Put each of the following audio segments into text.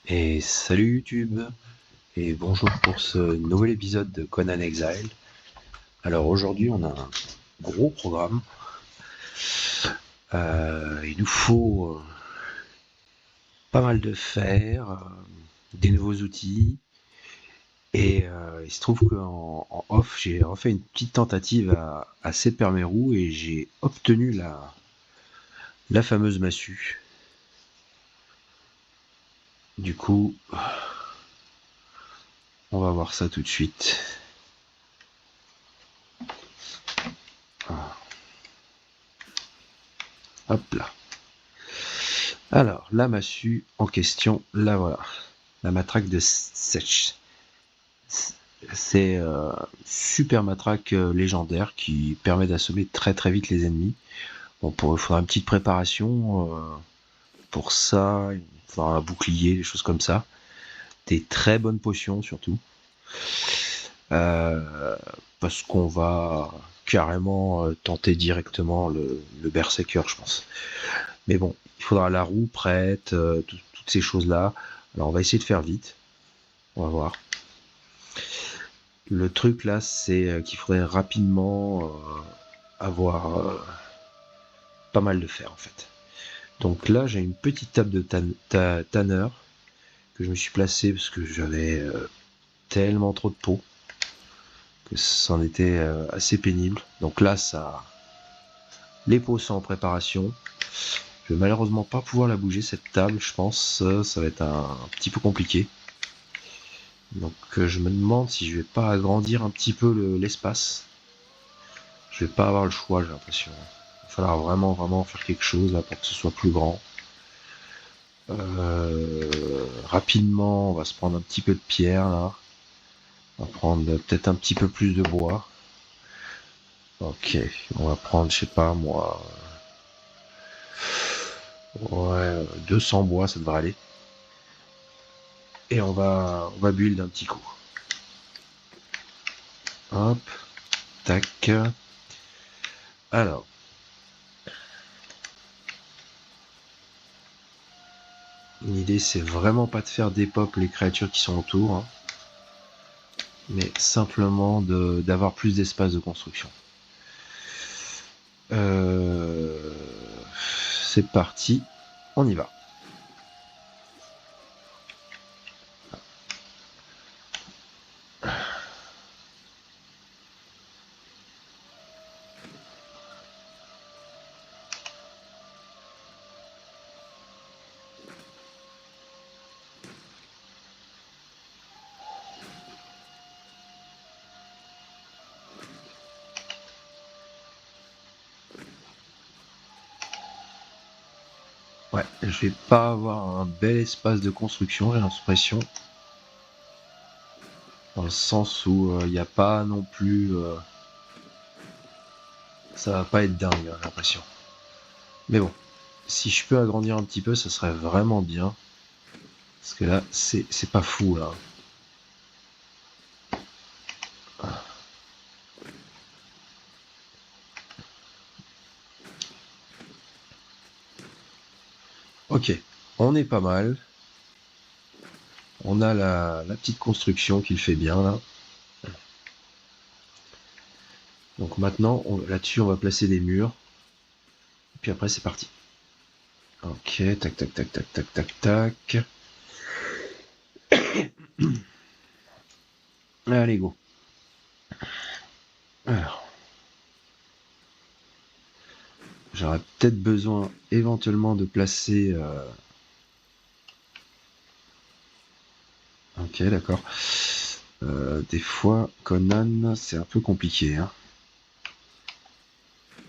Et salut YouTube, et bonjour pour ce nouvel épisode de Conan Exile. Alors aujourd'hui on a un gros programme. Il nous faut pas mal de fer, des nouveaux outils. Et il se trouve qu'en off j'ai refait une petite tentative à Sepermeru et j'ai obtenu la fameuse massue. Du coup, on va voir ça tout de suite. Hop là. Alors, la massue en question, la voilà. La matraque de Sech. C'est super matraque légendaire qui permet d'assommer très très vite les ennemis. Bon, il faudra une petite préparation pour ça. Il faudra un bouclier, des choses comme ça. Des très bonnes potions surtout. Parce qu'on va carrément tenter directement le Berserker, je pense. Mais bon, il faudra la roue prête, toutes ces choses-là. Alors on va essayer de faire vite. On va voir. Le truc là, c'est qu'il faudrait rapidement avoir pas mal de fer en fait. Donc là, j'ai une petite table de tanner que je me suis placé parce que j'avais tellement trop de peau que c'en était assez pénible. Donc là, ça, les peaux sont en préparation. Je vais malheureusement pas pouvoir la bouger cette table, je pense. Ça va être un petit peu compliqué. Donc je me demande si je vais pas agrandir un petit peu l'espace. Je vais pas avoir le choix, j'ai l'impression. Il va falloir vraiment faire quelque chose là pour que ce soit plus grand. Rapidement, on va se prendre un petit peu de pierre là. On va prendre peut-être un petit peu plus de bois. Ok, on va prendre, je sais pas moi, ouais, 200 bois, ça devrait aller. Et on va build un petit coup. Hop, tac. Alors, l'idée c'est vraiment pas de faire dépop les créatures qui sont autour, hein, mais simplement d'avoir plus d'espace de construction. C'est parti, on y va. Ouais, je vais pas avoir un bel espace de construction, j'ai l'impression. Dans le sens où il n'y a pas non plus... ça va pas être dingue, j'ai l'impression. Mais bon, si je peux agrandir un petit peu, ça serait vraiment bien. Parce que là, c'est pas fou, là. Ok, on est pas mal. On a la petite construction qui le fait bien, là. Donc maintenant, là-dessus, on va placer des murs. Et puis après, c'est parti. Ok, tac, tac, tac, tac, tac, tac, tac. Allez, go. Alors, j'aurais peut-être besoin éventuellement de placer... Ok, d'accord. Des fois, Conan, c'est un peu compliqué. Hein.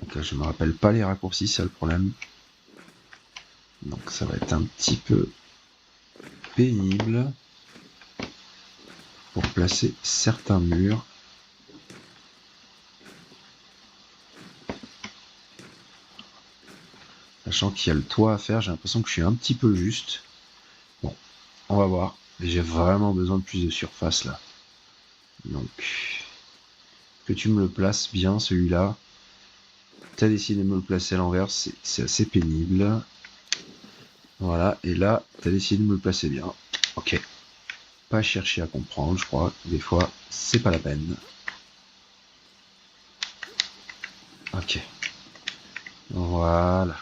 Donc, je me rappelle pas les raccourcis, c'est le problème. Donc ça va être un petit peu pénible pour placer certains murs. Sachant qu'il y a le toit à faire, j'ai l'impression que je suis un petit peu juste. Bon, on va voir. J'ai vraiment besoin de plus de surface là. Donc, que tu me le places bien celui-là. T'as décidé de me le placer à l'envers, c'est assez pénible. Voilà, et là, t'as décidé de me le placer bien. Ok. Pas chercher à comprendre, je crois. Des fois, c'est pas la peine. Ok. Voilà.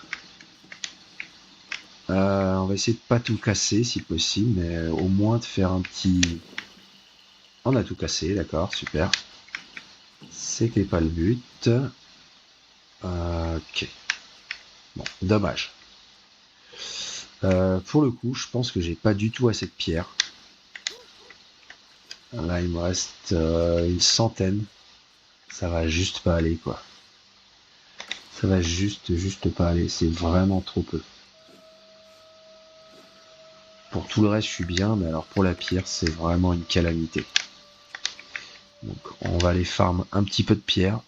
On va essayer de pas tout casser si possible, mais au moins de faire un petit... On a tout cassé, d'accord, super. C'était pas le but. Ok. Bon, dommage. Pour le coup, je pense que j'ai pas du tout assez de pierres. Là, il me reste une centaine. Ça va juste pas aller, quoi. Ça va juste pas aller. C'est vraiment trop peu. Pour tout le reste, je suis bien, mais alors pour la pierre, c'est vraiment une calamité. Donc, on va aller farm un petit peu de pierre.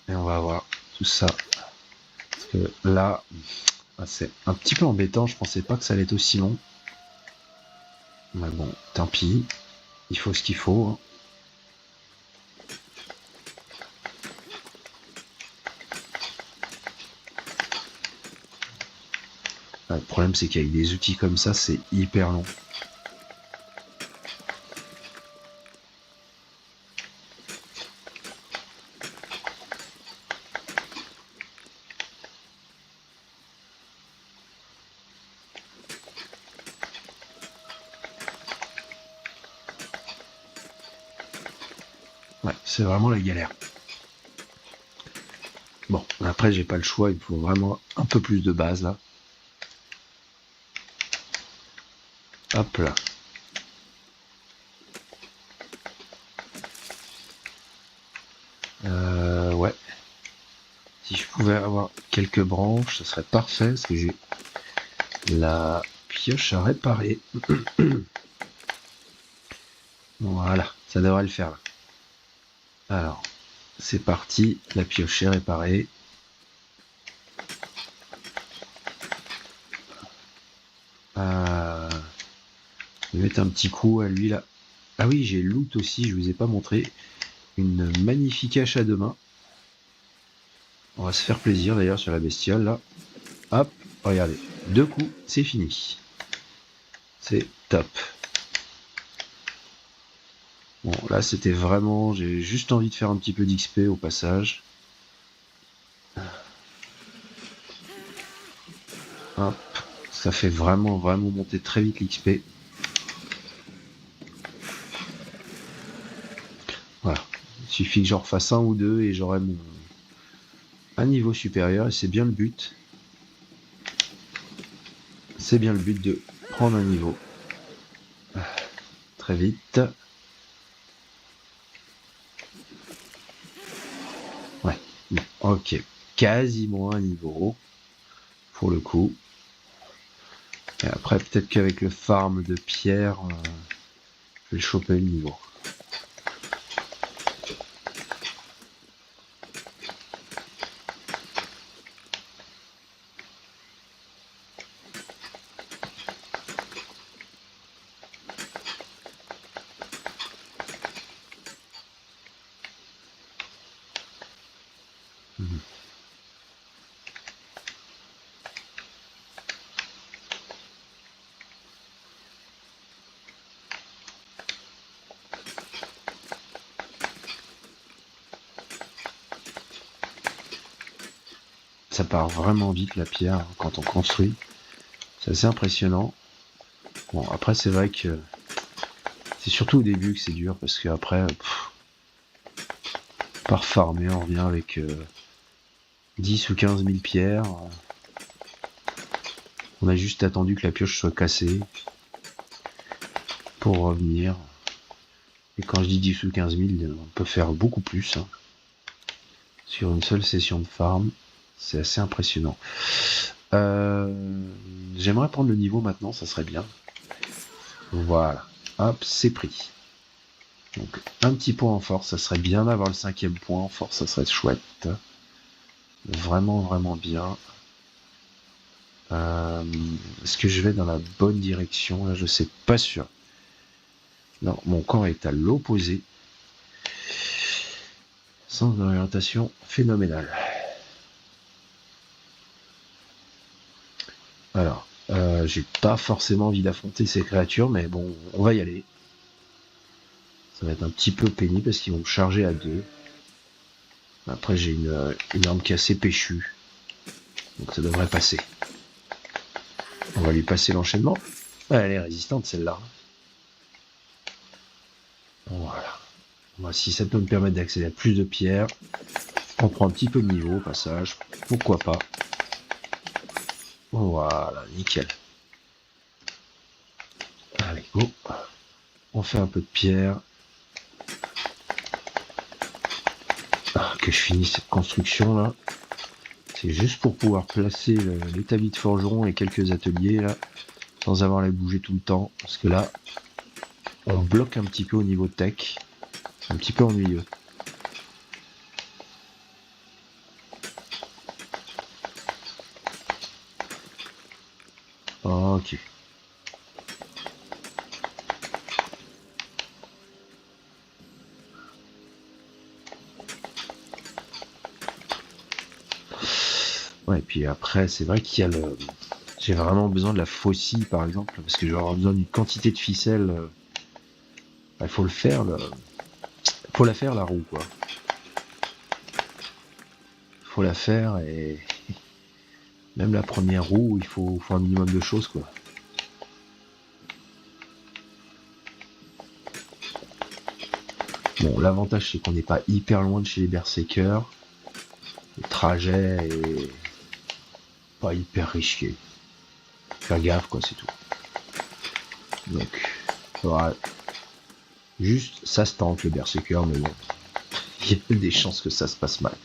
Et on va voir tout ça. Parce que là, c'est un petit peu embêtant. Je pensais pas que ça allait être aussi long. Mais bon, tant pis. Il faut ce qu'il faut. Hein. Le problème, c'est qu'avec des outils comme ça, c'est hyper long. Ouais, c'est vraiment la galère. Bon, après, j'ai pas le choix. Il me faut vraiment un peu plus de base, là. Hop là. Ouais. Si je pouvais avoir quelques branches, ce serait parfait, parce que j'ai la pioche à réparer. Voilà, ça devrait le faire là. Alors, c'est parti, la pioche est réparée. Je vais mettre un petit coup à lui là. Ah oui, j'ai loot aussi, je vous ai pas montré. Une magnifique hache à deux mains. On va se faire plaisir d'ailleurs sur la bestiole là. Hop, regardez. 2 coups, c'est fini. C'est top. Bon, là c'était vraiment... J'ai juste envie de faire un petit peu d'XP au passage. Hop, ça fait vraiment monter très vite l'XP. Voilà. Il suffit que j'en refasse un ou deux et j'aurai un niveau supérieur et c'est bien le but. C'est bien le but de prendre un niveau. Très vite. Ouais. Bon, ok. Quasiment un niveau. Pour le coup. Et après, peut-être qu'avec le farm de pierre, je vais choper le niveau. Mhm. Ça part vraiment vite la pierre hein, quand on construit. C'est assez impressionnant. Bon, après, c'est vrai que c'est surtout au début que c'est dur parce qu'après, par farmer, on revient avec 10 ou 15 000 pierres. On a juste attendu que la pioche soit cassée pour revenir. Et quand je dis 10 ou 15 000, on peut faire beaucoup plus. Hein. Sur une seule session de farm, c'est assez impressionnant. J'aimerais prendre le niveau maintenant, ça serait bien. Voilà, hop, c'est pris. Donc un petit point en force, ça serait bien d'avoir le 5e point en force, ça serait chouette. Vraiment bien. Est-ce que je vais dans la bonne direction? Là, je sais pas sûr. Non, mon corps est à l'opposé. Sens d'orientation phénoménal. Alors, J'ai pas forcément envie d'affronter ces créatures, mais bon, on va y aller. Ça va être un petit peu pénible parce qu'ils vont me charger à deux. Après, j'ai une arme qui est assez péchue. Donc ça devrait passer. On va lui passer l'enchaînement. Ah, elle est résistante celle-là. Voilà. Moi, si ça peut me permettre d'accéder à plus de pierres, on prend un petit peu de niveau au passage. Pourquoi pas. Voilà, nickel. Allez, go. On fait un peu de pierre. Que je finisse cette construction là. C'est juste pour pouvoir placer l'établi de forgeron et quelques ateliers là, sans avoir à les bouger tout le temps. Parce que là, on bloque un petit peu au niveau tech. C'est un petit peu ennuyeux. Ok. Ouais, et puis après, c'est vrai qu'il y a le... J'ai vraiment besoin de la faucille, par exemple, parce que je vais avoir besoin d'une quantité de ficelle. Il faut le faire, faut la faire, la roue, quoi. Faut la faire, et même la première roue, il faut un minimum de choses, quoi. Bon, l'avantage, c'est qu'on n'est pas hyper loin de chez les berserkers. Le trajet est pas hyper risqué. Faire gaffe, quoi, c'est tout. Donc, faudra... Juste, ça se tente, le berserker, mais bon, il y a des chances que ça se passe mal.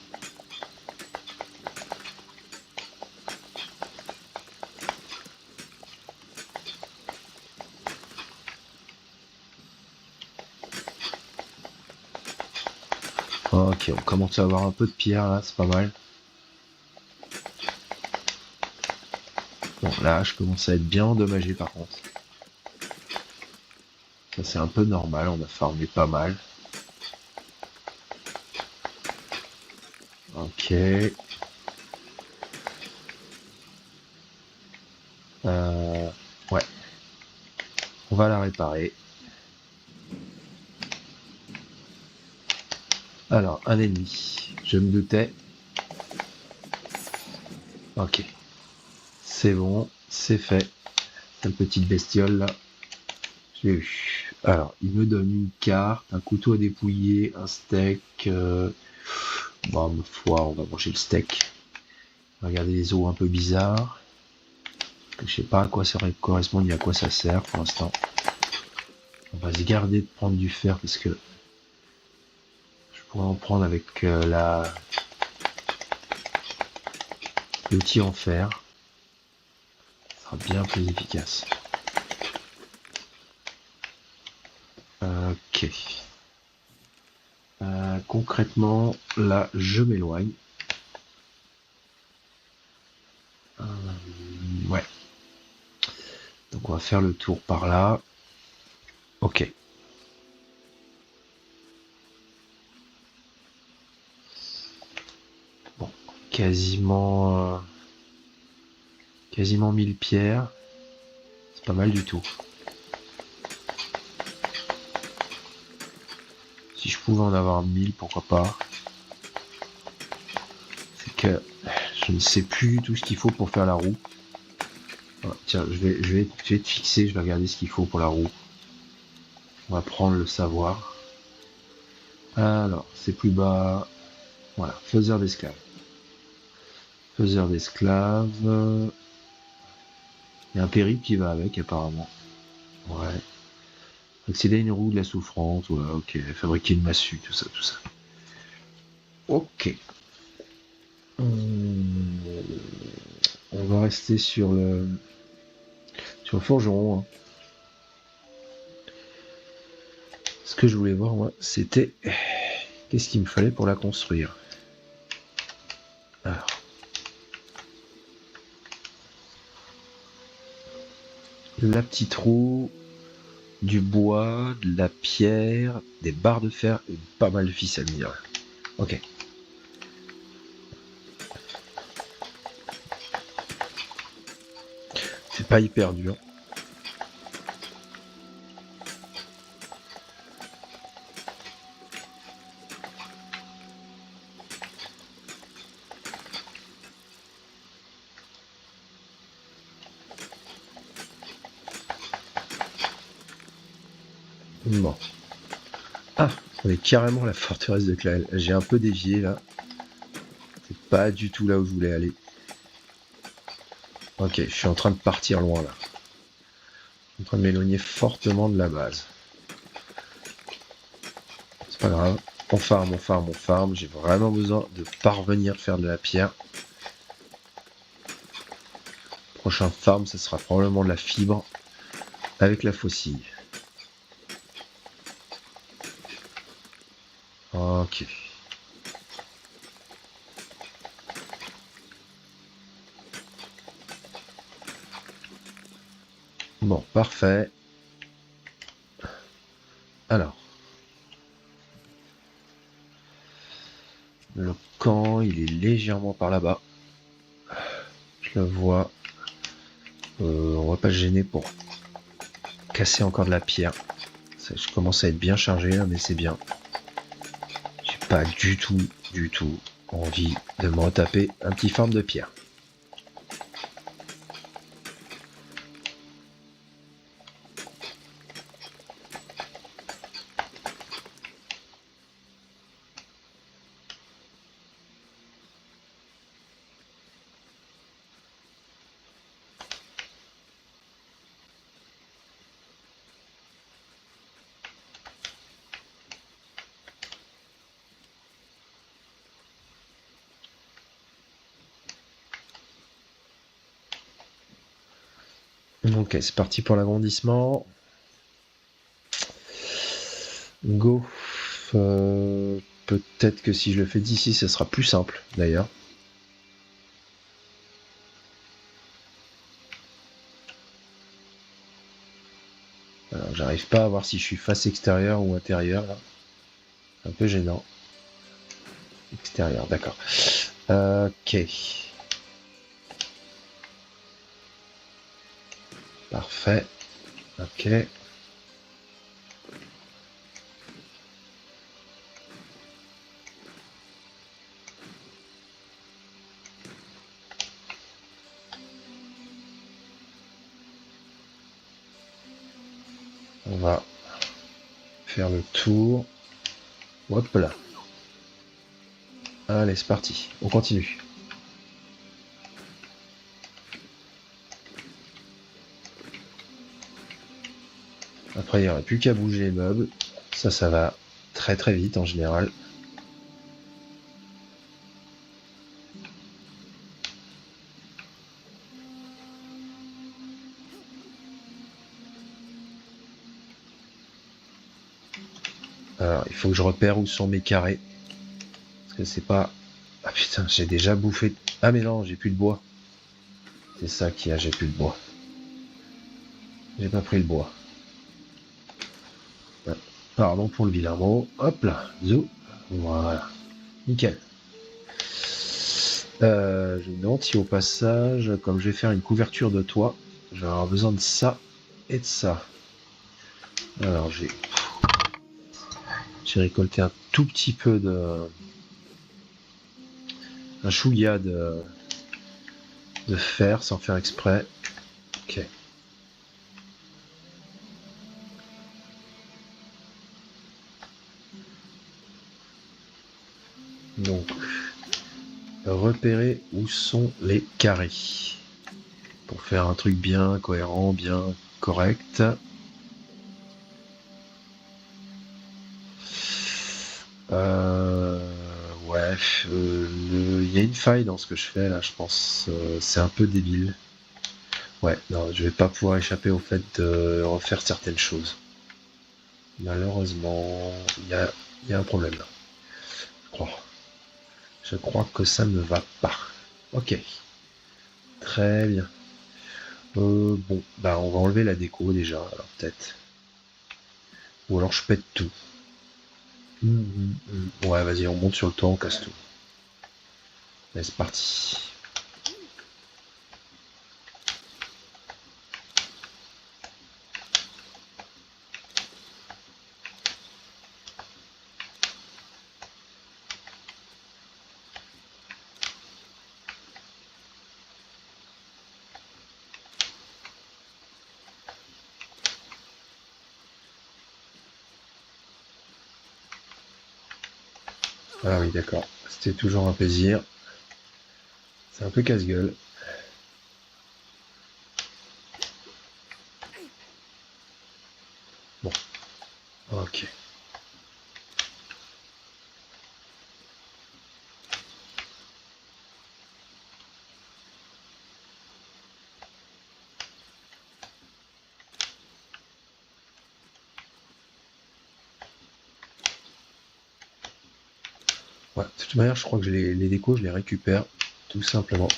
Ok, on commence à avoir un peu de pierre, là, c'est pas mal. Bon, là, je commence à être bien endommagé, par contre. Ça, c'est un peu normal, on a farmé pas mal. Ok. Ouais. On va la réparer. Alors, un ennemi. Je me doutais. Ok. C'est bon, c'est fait. Cette petite bestiole là. J'ai eu. Alors, il me donne une carte, un couteau à dépouiller, un steak. Bon, ma foi, on va manger le steak. Regardez les os un peu bizarres. Je sais pas à quoi ça correspond ni à quoi ça sert pour l'instant. On va se garder de prendre du fer parce que je pourrais en prendre avec l'outil en fer. Ça sera bien plus efficace. Ok. Concrètement, là, je m'éloigne. Ouais. Donc on va faire le tour par là. Ok. Bon, quasiment 1000 pierres. C'est pas mal du tout. Si je pouvais en avoir 1000, pourquoi pas. C'est que je ne sais plus tout ce qu'il faut pour faire la roue. Ah, tiens, je vais te fixer, je vais regarder ce qu'il faut pour la roue. On va prendre le savoir. Alors, c'est plus bas. Voilà, faiseur d'esclaves. Faiseur d'esclaves. Il y a un périple qui va avec, apparemment. Ouais. Accéder à une roue de la souffrance. Ouais, ok. Fabriquer une massue, tout ça, tout ça. Ok. On va rester sur le forgeron. Hein. Ce que je voulais voir, moi, c'était qu'est-ce qu'il me fallait pour la construire. Alors. La petite roue, du bois, de la pierre, des barres de fer et pas mal de ficelle, dire. Ok. pas hyper dur. Bon. Ah, on est carrément à la forteresse de Claël. J'ai un peu dévié là. C'est pas du tout là où je voulais aller. Ok, je suis en train de partir loin là. Je suis en train de m'éloigner fortement de la base. C'est pas grave. On farm, on farm, on farm. J'ai vraiment besoin de parvenir à faire de la pierre. Prochain farm, ce sera probablement de la fibre avec la faucille. Ok. Bon, parfait. Alors. Le camp, il est légèrement par là-bas. Je le vois. On va pas se gêner pour casser encore de la pierre. Ça, je commence à être bien chargé là, mais c'est bien. J'ai pas du tout envie de me retaper un petit farm de pierre. Ok, c'est parti pour l'agrandissement. Go. Peut-être que si je le fais d'ici, ce sera plus simple d'ailleurs. Alors, j'arrive pas à voir si je suis face extérieure ou intérieure là. Un peu gênant. Extérieur, d'accord. Ok. Parfait. Ok. On va faire le tour. Hop là. Allez, c'est parti. On continue. Après, il n'y aurait plus qu'à bouger les meubles. Ça va très très vite en général. Alors, il faut que je repère où sont mes carrés. Parce que c'est pas... Ah putain, j'ai déjà bouffé... Ah mais non, j'ai plus de bois. C'est ça qui a, j'ai plus de bois. J'ai pas pris le bois. Ah, pardon pour le vilain mot. Hop là, zou. Voilà. Nickel. Je me demande si au passage, comme je vais faire une couverture de toit, je vais avoir besoin de ça et de ça. Alors j'ai récolté un tout petit peu de... un chouïa de fer sans faire exprès. Ok. Donc, repérer où sont les carrés. Pour faire un truc bien cohérent, bien correct. Ouais, il y a une faille dans ce que je fais là, je pense. C'est un peu débile. Ouais, non, je vais pas pouvoir échapper au fait de refaire certaines choses. Malheureusement, il y a un problème là. Je crois. Je crois que ça ne va pas. Ok. Très bien. Bon, bah on va enlever la déco déjà, alors peut-être. Ou alors je pète tout. Ouais, vas-y, on monte sur le toit, on casse tout. Allez, c'est parti. Ah oui, d'accord. C'était toujours un plaisir. C'est un peu casse-gueule. Bon, ok. Ouais, de toute manière, je crois que les décos, je les récupère, tout simplement.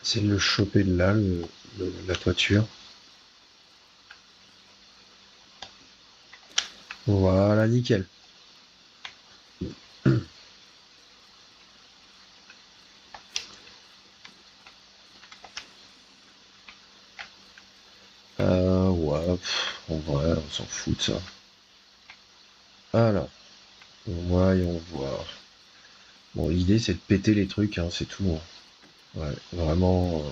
C'est de le choper de là, la toiture. Voilà, nickel. Ouais, en vrai, on s'en fout de ça. Alors, voyons voir. Bon, l'idée, c'est de péter les trucs, hein, c'est tout, hein. Ouais, vraiment,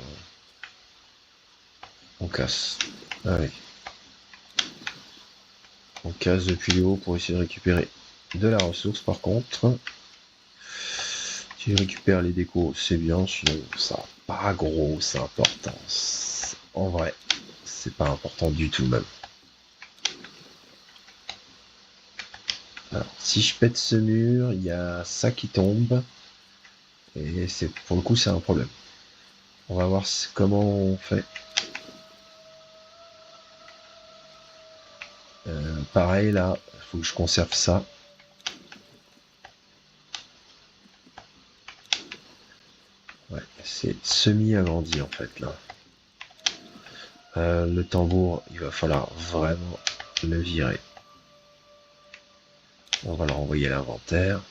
on casse. Allez, on casse depuis le haut pour essayer de récupérer de la ressource, par contre. Si je récupère les décos, c'est bien, sinon ça n'a pas grosse importance. En vrai, c'est pas important du tout même. Alors, si je pète ce mur, il y a ça qui tombe. Et c'est pour le coup, c'est un problème. On va voir comment on fait. Pareil là, il faut que je conserve ça. Ouais, c'est semi-agrandi en fait là. Le tambour, il va falloir vraiment le virer. On va le renvoyer à l'inventaire.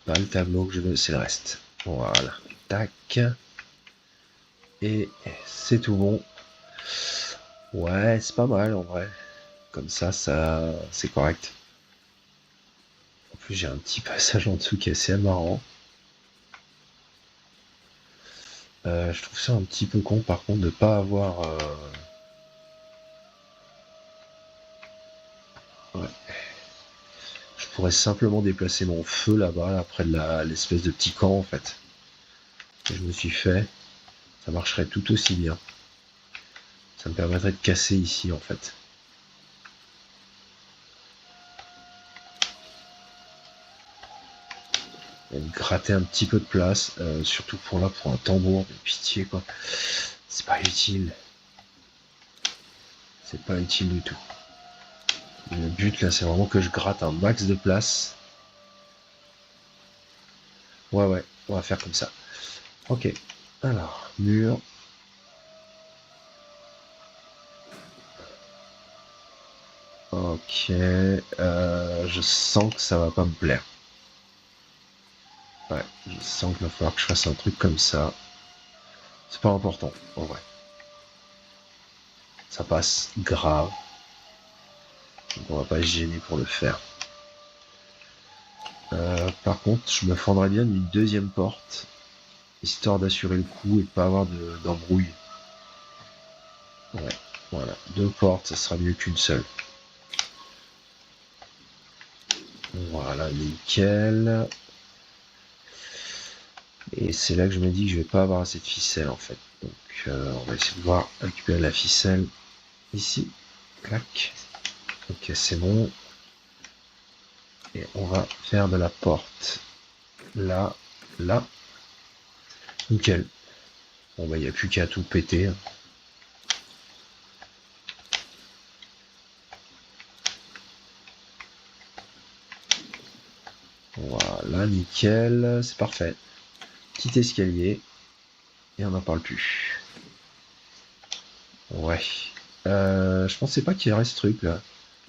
Pas le tableau que je veux, c'est le reste. Voilà. Tac. Et c'est tout bon. Ouais, c'est pas mal en vrai. Comme ça, c'est correct. En plus, j'ai un petit passage en dessous qui est assez marrant. Je trouve ça un petit peu con par contre de pas avoir. Ouais. Je pourrais simplement déplacer mon feu là-bas, là, près de l'espèce de petit camp en fait. Que je me suis fait. Ça marcherait tout aussi bien. Ça me permettrait de casser ici en fait. Et de gratter un petit peu de place, surtout pour là, pour un tambour, mais pitié quoi. C'est pas utile. C'est pas utile du tout. Le but là, c'est vraiment que je gratte un max de place. Ouais, ouais, on va faire comme ça. Ok. Alors, mur. Ok. Je sens que ça va pas me plaire. Ouais, je sens qu'il va falloir que je fasse un truc comme ça. C'est pas important, en vrai. Ça passe grave. Donc on va pas se gêner pour le faire. Par contre, je me fendrais bien d'une deuxième porte, histoire d'assurer le coup et de pas avoir d'embrouille. Ouais, voilà. Deux portes, ça sera mieux qu'une seule. Voilà, nickel. Et c'est là que je me dis que je vais pas avoir assez de ficelle en fait. Donc on va essayer de voir récupérer la ficelle ici. Clac. Ok, c'est bon. Et on va faire de la porte. Là, là. Nickel. Bon bah il n'y a plus qu'à tout péter. Voilà, nickel. C'est parfait. Petit escalier. Et on n'en parle plus. Ouais. Je pensais pas qu'il y aurait ce truc là.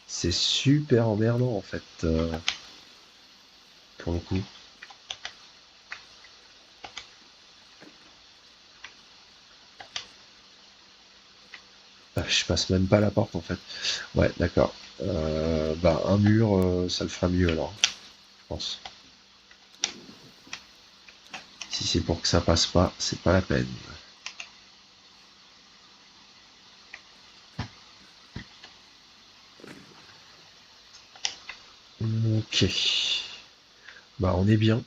C'est super emmerdant en fait. Pour le coup. Ah, je passe même pas la porte en fait. Ouais, d'accord. Bah un mur, ça le fera mieux alors, je pense. Si c'est pour que ça passe pas, c'est pas la peine. Ok. Bah on est bien.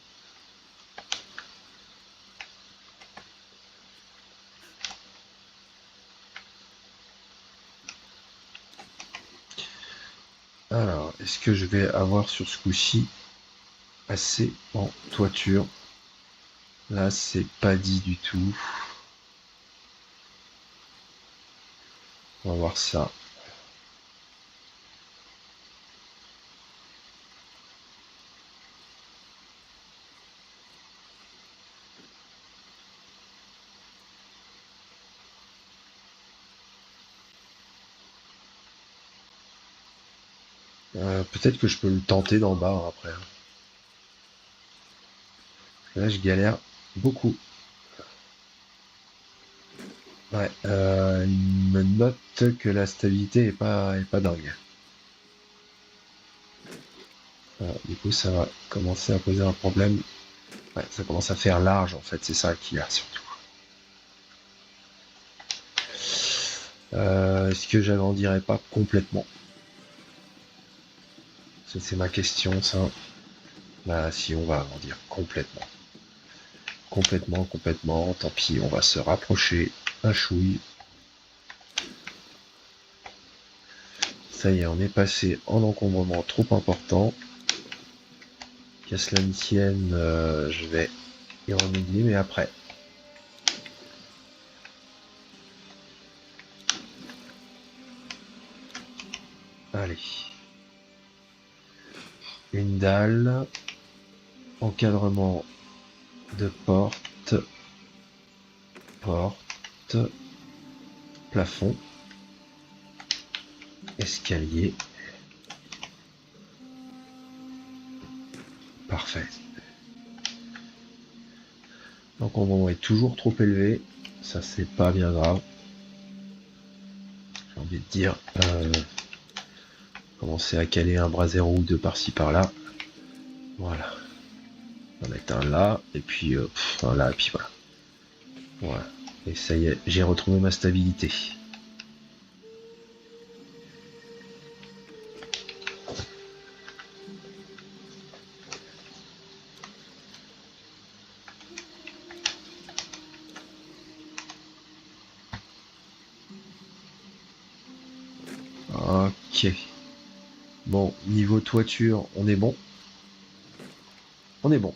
Alors, est-ce que je vais avoir sur ce coup-ci assez en toiture? Là, c'est pas dit du tout. On va voir ça. Peut-être que je peux le tenter d'en bas hein, après. Là, je galère beaucoup. Ouais, il me note que la stabilité est pas dingue. Du coup, ça va commencer à poser un problème. Ouais, ça commence à faire large en fait, c'est ça qu'il y a surtout. Est-ce que j'agrandirai pas complètement? Ça, c'est ma question, ça. Bah, si on va agrandir complètement. Complètement, tant pis, on va se rapprocher un chouille. Ça y est, on est passé en encombrement trop important. Qu'à cela ne tienne, je vais y remédier, mais après. Allez. Une dalle. Encadrement de porte. Porte. Plafond. Escalier. Parfait. L'encombrement est toujours trop élevé. Ça, c'est pas bien grave. J'ai envie de dire. Commencer à caler un bras zéro ou deux par-ci par-là. Voilà. On va mettre un là, et puis un là, et puis voilà. Voilà. Et ça y est, j'ai retrouvé ma stabilité. Ok. Bon, niveau toiture, on est bon. On est bon.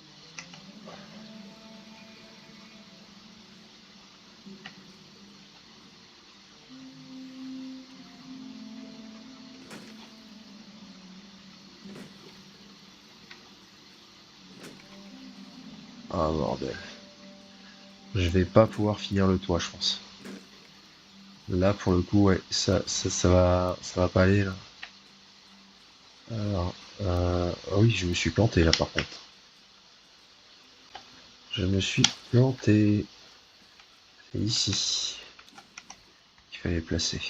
Ah bordel. Je vais pas pouvoir finir le toit, je pense. Là, pour le coup, ouais, ça va pas aller là. Alors, ah oui, je me suis planté là par contre. Je me suis planté. C'est ici qu'il fallait placer.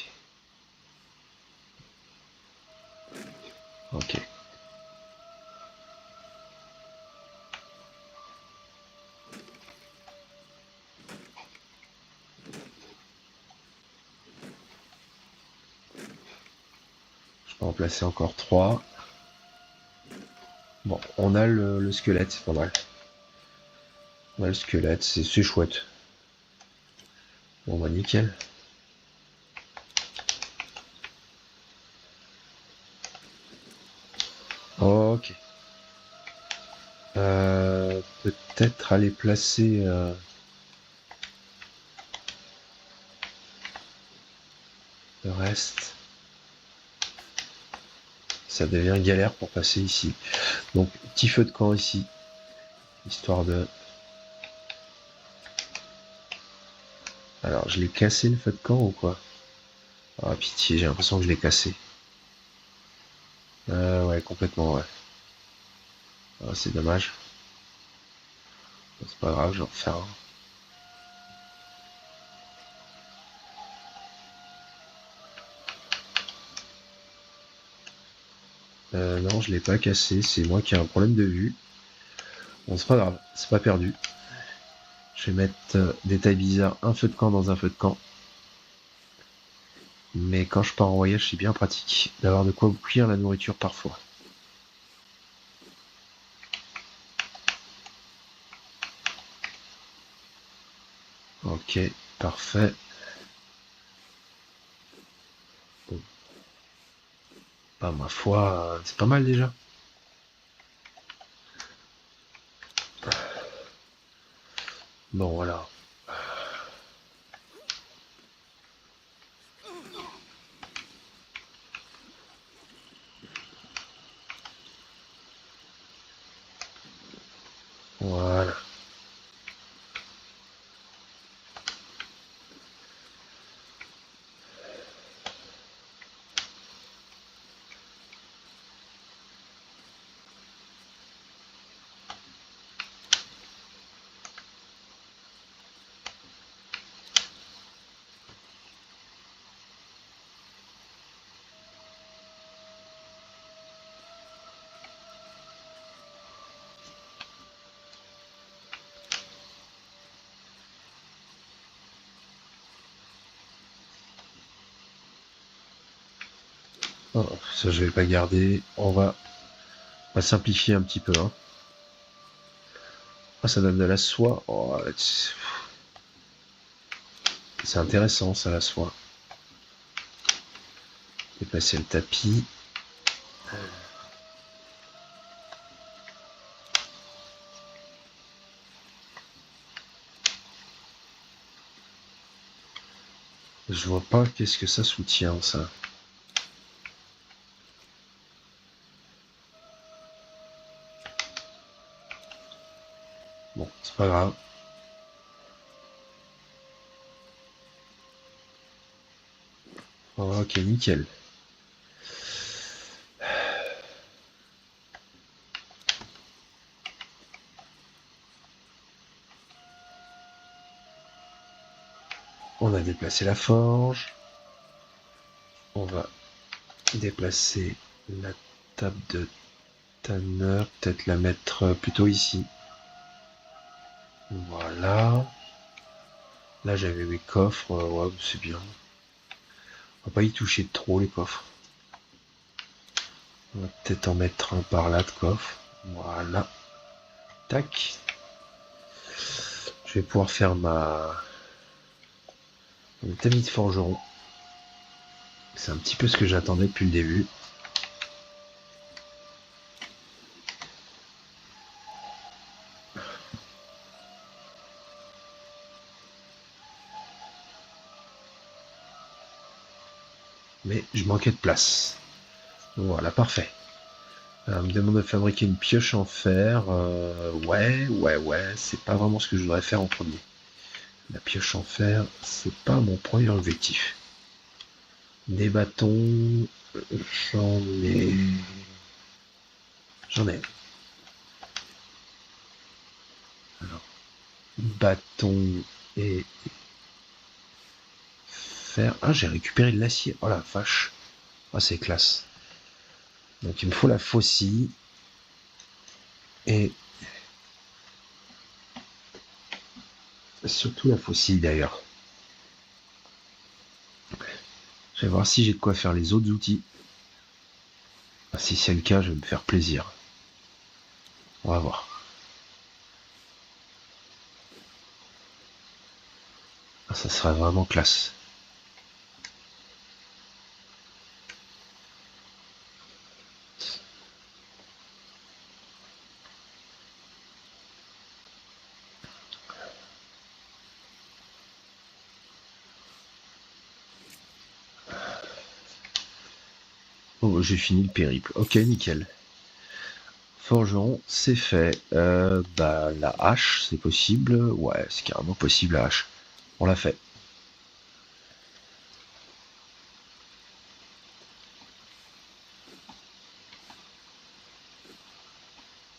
Ok. Je peux en placer encore 3. Bon, on a le squelette, c'est pas mal. On a le squelette, c'est chouette. Bon bah nickel. Ok. Peut-être aller placer le reste. Ça devient galère pour passer ici. Donc petit feu de camp ici. Histoire de... Alors je l'ai cassé le feu de camp ou quoi? Ah pitié, j'ai l'impression que je l'ai cassé. Ouais, complètement ouais. Ah, c'est dommage. C'est pas grave, je vais en refaire un. Non, je l'ai pas cassé, c'est moi qui ai un problème de vue. Bon, c'est pas grave, c'est pas perdu. Je vais mettre des tailles bizarres, un feu de camp dans un feu de camp. Mais quand je pars en voyage, c'est bien pratique d'avoir de quoi cuire la nourriture parfois. Ok, parfait. Bon. Bah, ma foi, c'est pas mal déjà. Bon, voilà. Voilà. Oh, ça, je vais pas garder. On va simplifier un petit peu. Hein. Ah, ça donne de la soie. Oh, c'est intéressant, ça, la soie. Déplacer le tapis. Je vois pas qu'est-ce que ça soutient, ça. Bon, c'est pas grave. Oh, ok, nickel. On a déplacé la forge. On va déplacer la table de Tanner. Peut-être la mettre plutôt ici. Voilà. Là, j'avais mes coffres. Ouais, c'est bien. On va pas y toucher trop, les coffres. On va peut-être en mettre un par là de coffre. Voilà. Tac. Je vais pouvoir faire mon tamis de forgeron. C'est un petit peu ce que j'attendais depuis le début. Mais je manquais de place. Voilà, parfait. On me demande de fabriquer une pioche en fer. Ouais. C'est pas vraiment ce que je voudrais faire en premier. La pioche en fer, c'est pas mon premier objectif. Des bâtons, j'en ai. J'en ai. Alors, bâton et fer. Ah, j'ai récupéré de l'acier. Oh la vache. Ah, c'est classe. Donc il me faut la faucille. Et surtout la faucille d'ailleurs. Je vais voir si j'ai de quoi faire les autres outils. Ah, si c'est le cas, je vais me faire plaisir. On va voir. Ah, ça serait vraiment classe. Oh, j'ai fini le périple. Ok, nickel. Forgeron, c'est fait. Bah, la hache, c'est possible. Ouais, c'est carrément possible la hache. On l'a fait.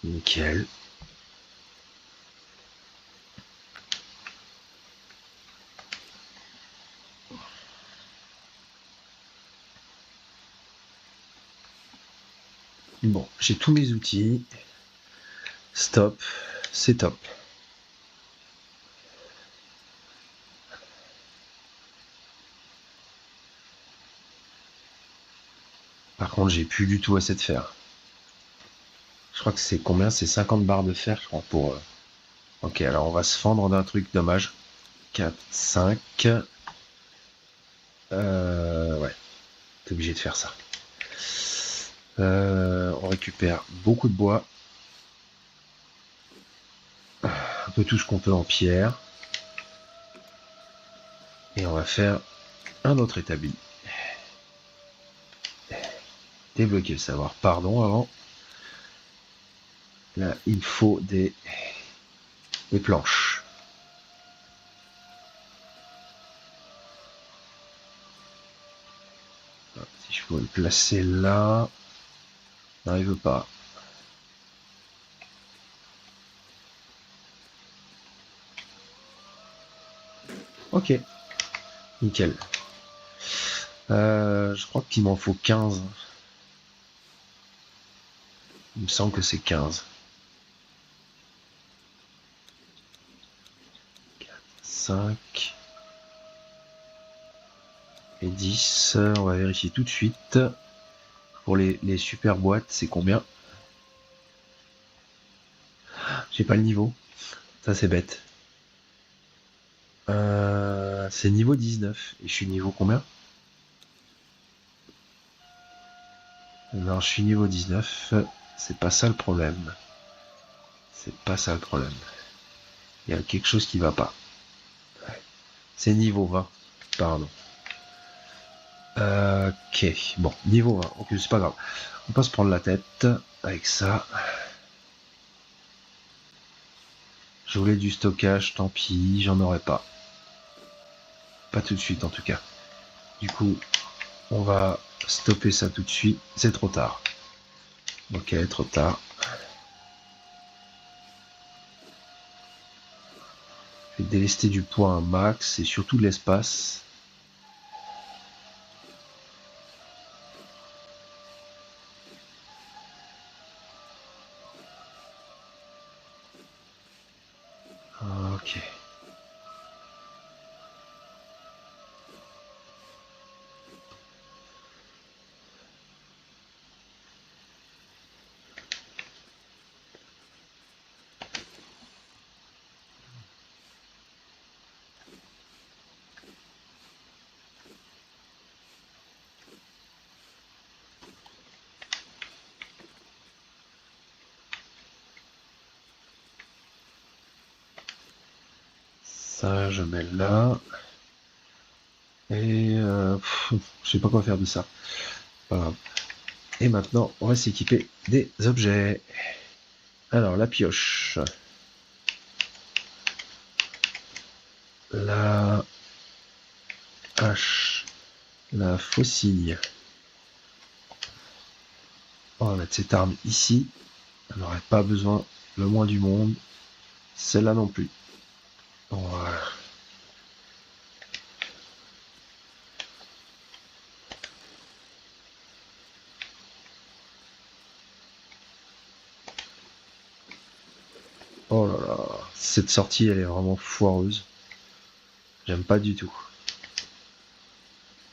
Nickel. Bon, j'ai tous mes outils. Stop. C'est top. Par contre, j'ai plus du tout assez de fer. Je crois que c'est combien? C'est 50 barres de fer, je crois, pour... Ok, alors on va se fendre d'un truc, dommage. 4, 5... Ouais, t'es obligé de faire ça. On récupère beaucoup de bois. Un peu tout ce qu'on peut en pierre. Et on va faire un autre établi. Débloquer le savoir. Pardon, avant. Là, il faut des planches. Si je peux le placer là. N'arrive pas. Ok. Nickel. Je crois qu'il m'en faut 15. Il me semble que c'est 15. 4, 5 et 10. On va vérifier tout de suite. Pour les super boîtes, c'est combien? J'ai pas le niveau. Ça, c'est bête. C'est niveau 19. Et je suis niveau combien? Non, je suis niveau 19. C'est pas ça le problème. C'est pas ça le problème. Il y a quelque chose qui va pas. C'est niveau 20. Pardon. Ok. Bon, niveau 20. Ok, c'est pas grave. On peut se prendre la tête avec ça. Je voulais du stockage, tant pis, j'en aurais pas. Pas tout de suite en tout cas. Du coup, on va stopper ça tout de suite. C'est trop tard. Ok, trop tard. Je vais délester du poids un max et surtout de l'espace. Ok. Ça, je mets là. Et je sais pas quoi faire de ça. Pas grave. Et maintenant, on va s'équiper des objets. Alors, la pioche. La hache. La faucille. On va mettre cette arme ici. On n'aurait pas besoin le moins du monde. Celle-là non plus. Voilà. Oh là là, cette sortie elle est vraiment foireuse. J'aime pas du tout.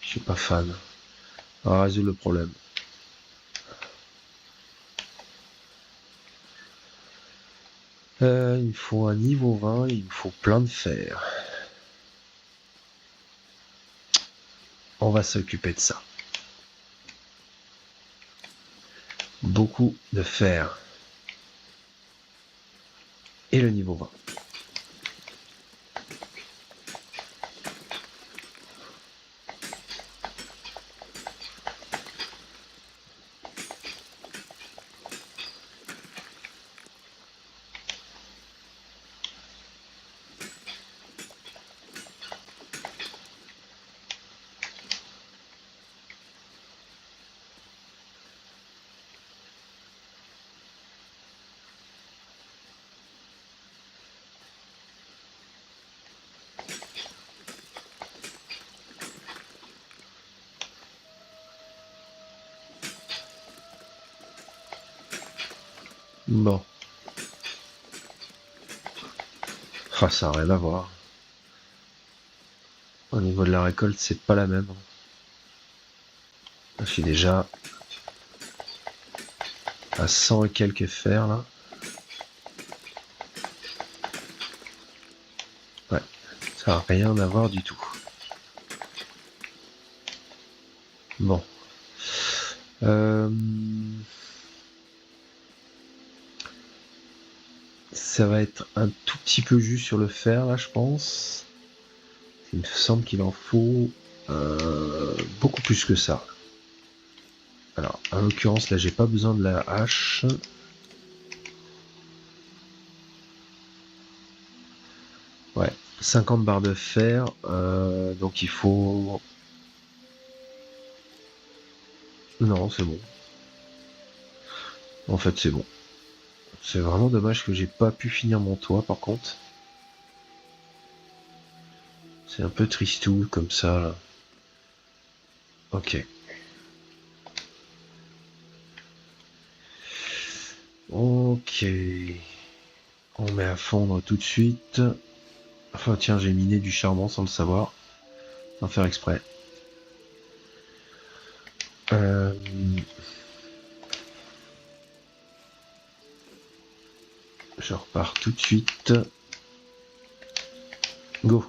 Je suis pas fan. On va résoudre le problème. Il me faut un niveau 20, il me faut plein de fer. On va s'occuper de ça. Beaucoup de fer. Et le niveau 20. Bon. Ah, ça n'a rien à voir. Au niveau de la récolte, c'est pas la même. Je suis déjà À 100 et quelques fers là. Ouais, ça n'a rien à voir du tout. Bon. Ça va être un tout petit peu juste sur le fer là, je pense. Il me semble qu'il en faut beaucoup plus que ça. Alors, en l'occurrence, là, j'ai pas besoin de la hache. Ouais, 50 barres de fer. Donc, il faut... Non, c'est bon. En fait, c'est bon. C'est vraiment dommage que j'ai pas pu finir mon toit, par contre. C'est un peu tristou, comme ça, là. Ok. Ok. On met à fondre tout de suite. Enfin, tiens, j'ai miné du charbon sans le savoir. Sans faire exprès. Je repars tout de suite. Go.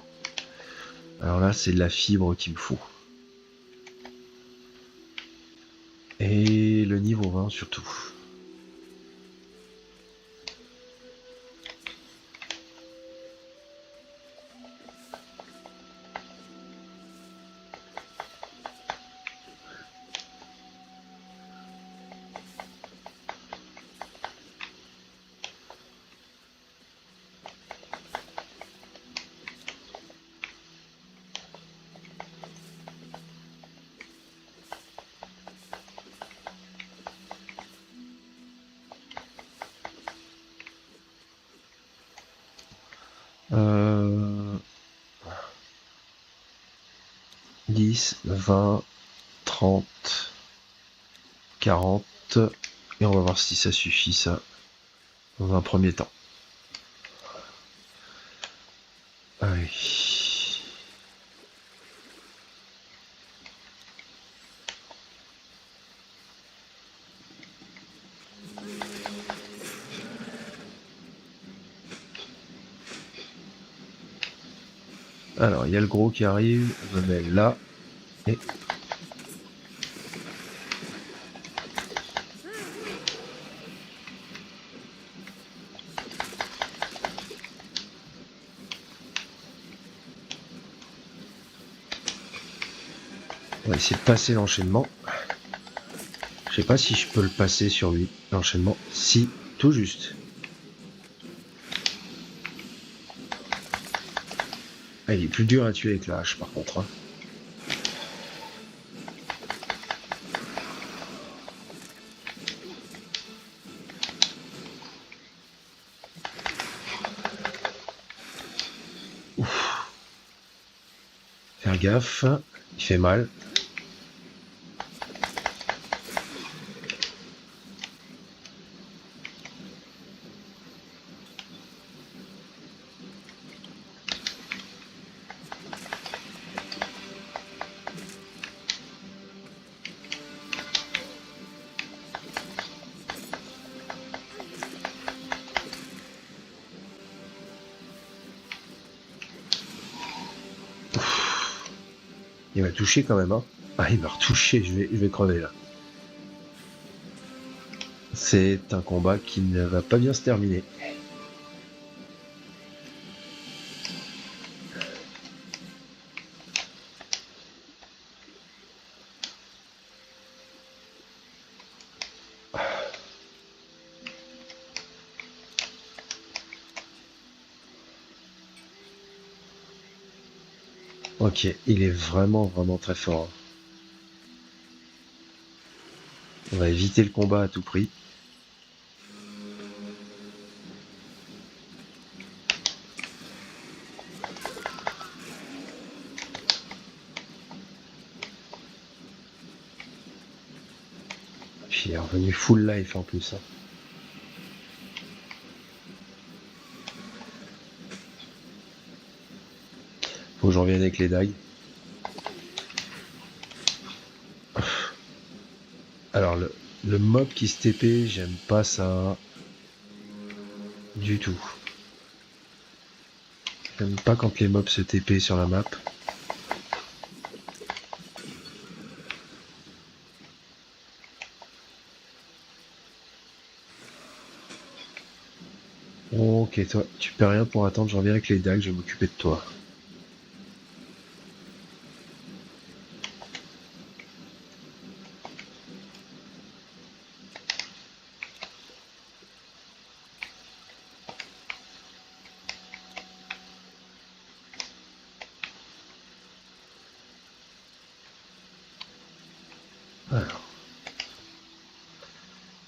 Alors là, c'est de la fibre qu'il me faut. Et le niveau 20 surtout. Euh... 10, 20, 30, 40. Et on va voir si ça suffit, ça, dans un premier temps. Allez. Alors, il y a le gros qui arrive. On le met là. Et... on va essayer de passer l'enchaînement. Je sais pas si je peux le passer sur lui, l'enchaînement. Si, tout juste. Ah, il est plus dur à tuer avec la hache, par contre. Hein. Ouf. Faire gaffe, il fait mal. Il m'a touché quand même, hein. Ah, il m'a retouché, je vais crever là. C'est un combat qui ne va pas bien se terminer. Ok, il est vraiment très fort. On va éviter le combat à tout prix. Puis il est revenu full life en plus. Hein. Faut que j'en revienne avec les dagues. Alors Le mob qui se TP, j'aime pas ça. Du tout. J'aime pas quand les mobs se TP sur la map. Ok, toi, tu perds rien pour attendre, j'en viens avec les dagues, je vais m'occuper de toi. Alors,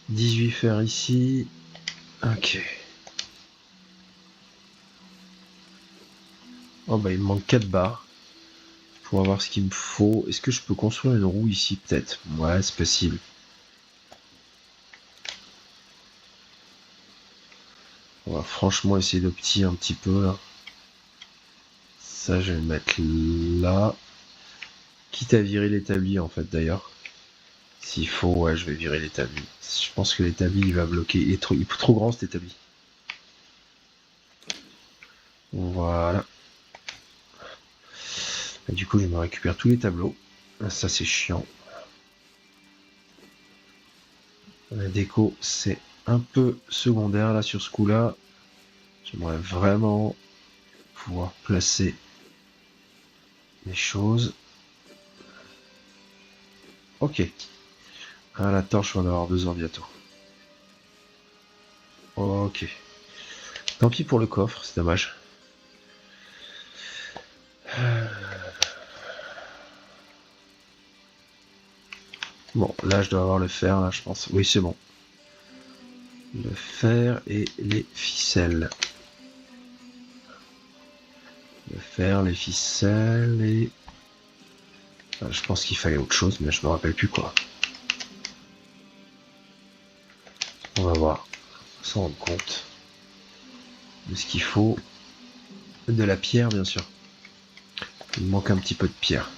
18 fer ici. Ok. Oh bah il me manque 4 barres pour avoir ce qu'il me faut. Est-ce que je peux construire une roue ici peut-être? Ouais, c'est possible. On va franchement essayer d'opti un petit peu là. Ça je vais le mettre là. Quitte à virer l'établi en fait d'ailleurs. S'il faut, ouais, je vais virer l'établi. Je pense que l'établi il va bloquer. Il est trop grand cet établi. Voilà. Et du coup, je me récupère tous les tableaux. Ça, c'est chiant. La déco, c'est un peu secondaire là sur ce coup-là. J'aimerais vraiment pouvoir placer les choses. Ok. Ah, la torche, on va en avoir besoin bientôt. Ok. Tant pis pour le coffre, c'est dommage. Bon, là, je dois avoir le fer, là, je pense. Oui, c'est bon. Le fer et les ficelles. Le fer, les ficelles et... je pense qu'il fallait autre chose, mais je me rappelle plus quoi. On va voir. S'en rendre compte de ce qu'il faut. De la pierre, bien sûr. Il me manque un petit peu de pierre.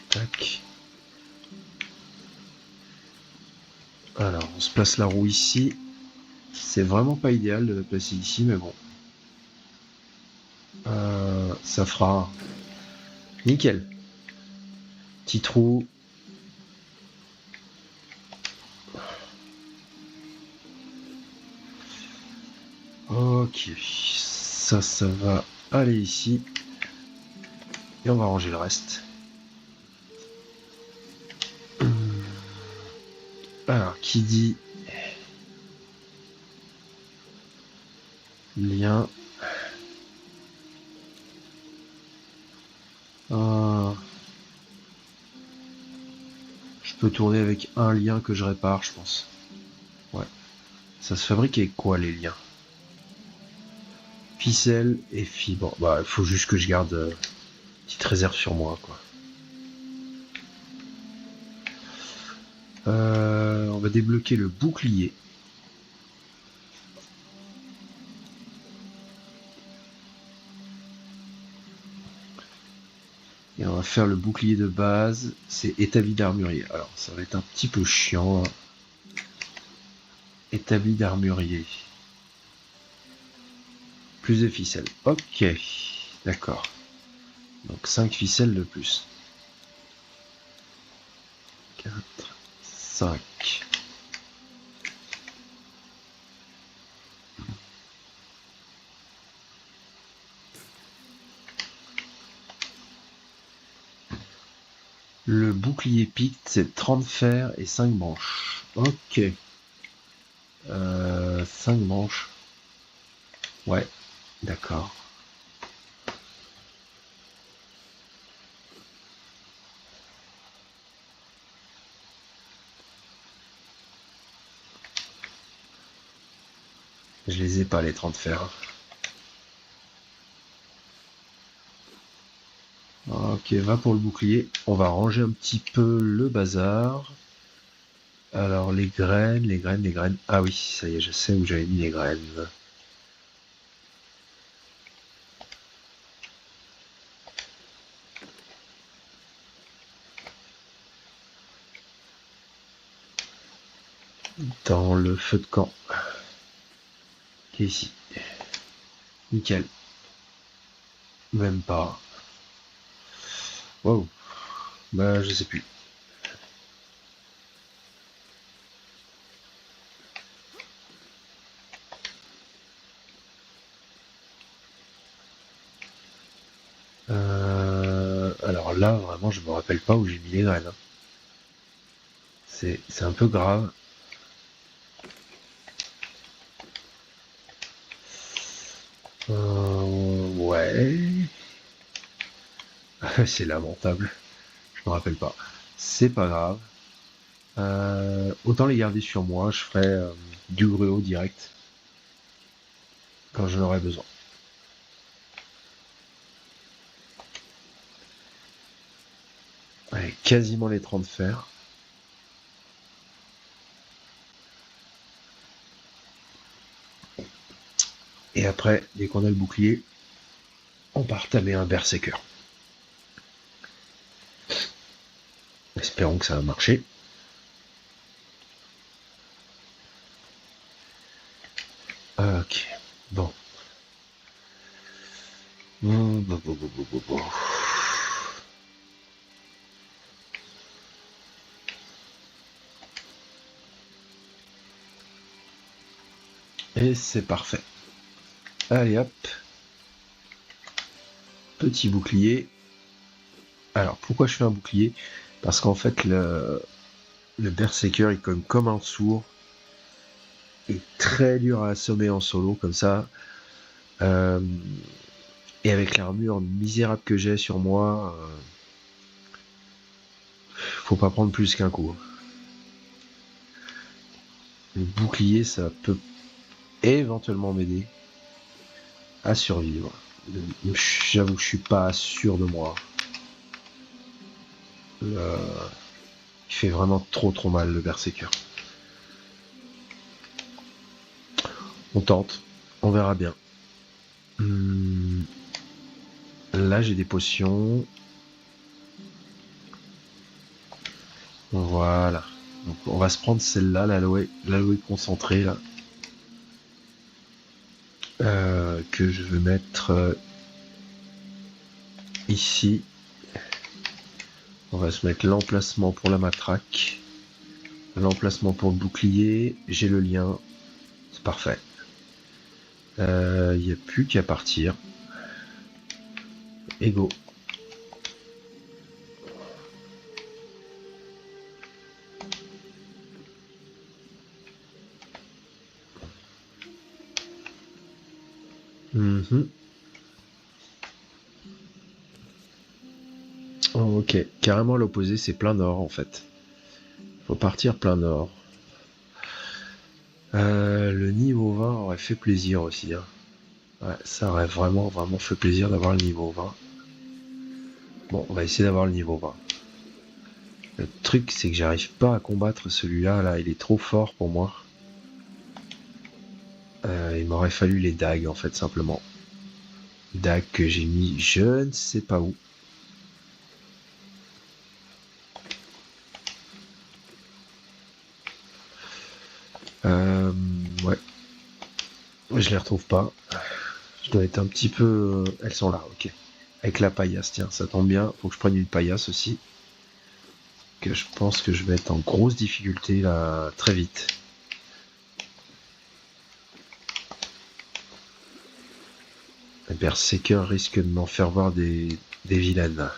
Tac. Alors, on se place la roue ici. C'est vraiment pas idéal de la placer ici, mais bon. Ça fera. Nickel. Petit trou. Ok. Ça va aller ici. Et on va ranger le reste. Alors, qui dit lien. Euh, je peux tourner avec un lien que je répare, je pense. Ouais. Ça se fabrique avec quoi les liens? Ficelle et fibre. Bah, il faut juste que je garde petite réserve sur moi, quoi. On va débloquer le bouclier. Et on va faire le bouclier de base. C'est établi d'armurier. Alors, ça va être un petit peu chiant. Hein. Établi d'armurier. Plus de ficelles. Ok. D'accord. Donc 5 ficelles de plus. 4, 5. Le bouclier pique, c'est 30 fers et 5 branches. Ok. 5 branches. Ouais, d'accord. Je les ai pas les 30 fers. Ok, va pour le bouclier. On va ranger un petit peu le bazar. Alors les graines, les graines, les graines. Ah oui, ça y est, je sais où j'avais mis les graines. dans le feu de camp qui est ici. Nickel. Même pas. Wow. Bah, je sais plus. Alors là, vraiment, je me rappelle pas où j'ai mis les graines, hein. C'est un peu grave. Ouais. C'est lamentable. Je me rappelle pas. C'est pas grave. Autant les garder sur moi. Je ferai du gruau direct quand j'en aurai besoin. Allez, quasiment les 30 fer. Et après, dès qu'on a le bouclier, on part tamer un berserker. Espérons que ça va marcher. Ok, bon. Et c'est parfait. Allez hop. Petit bouclier. Alors pourquoi je fais un bouclier? Parce qu'en fait le berserker il cogne comme un sourd. Est très dur à assommer en solo comme ça. Et avec l'armure misérable que j'ai sur moi, faut pas prendre plus qu'un coup. Le bouclier, ça peut éventuellement m'aider à survivre. J'avoue que je suis pas sûr de moi. Il fait vraiment trop mal le berserker. On tente, on verra bien. Là j'ai des potions. Voilà. Donc on va se prendre celle-là, l'aloe concentrée là. Que je vais mettre ici. On va se mettre l'emplacement pour la matraque. L'emplacement pour le bouclier. J'ai le lien. C'est parfait. Il n'y a plus qu'à partir. Et go. Oh, ok, carrément l'opposé, c'est plein nord en fait. Faut partir plein nord. Le niveau 20 aurait fait plaisir aussi, hein. Ouais, ça aurait vraiment fait plaisir d'avoir le niveau 20. Bon, on va essayer d'avoir le niveau 20. Le truc, c'est que j'arrive pas à combattre celui-là, là, il est trop fort pour moi. Il m'aurait fallu les dagues, en fait, simplement. Dagues que j'ai mis je ne sais pas où. Ouais. Je les retrouve pas. Je dois être un petit peu... Elles sont là, ok. Avec la paillasse, tiens, ça tombe bien. Faut que je prenne une paillasse aussi. Que je pense que je vais être en grosse difficulté là très vite. Les berserkers risquent de m'en faire voir des vilaines.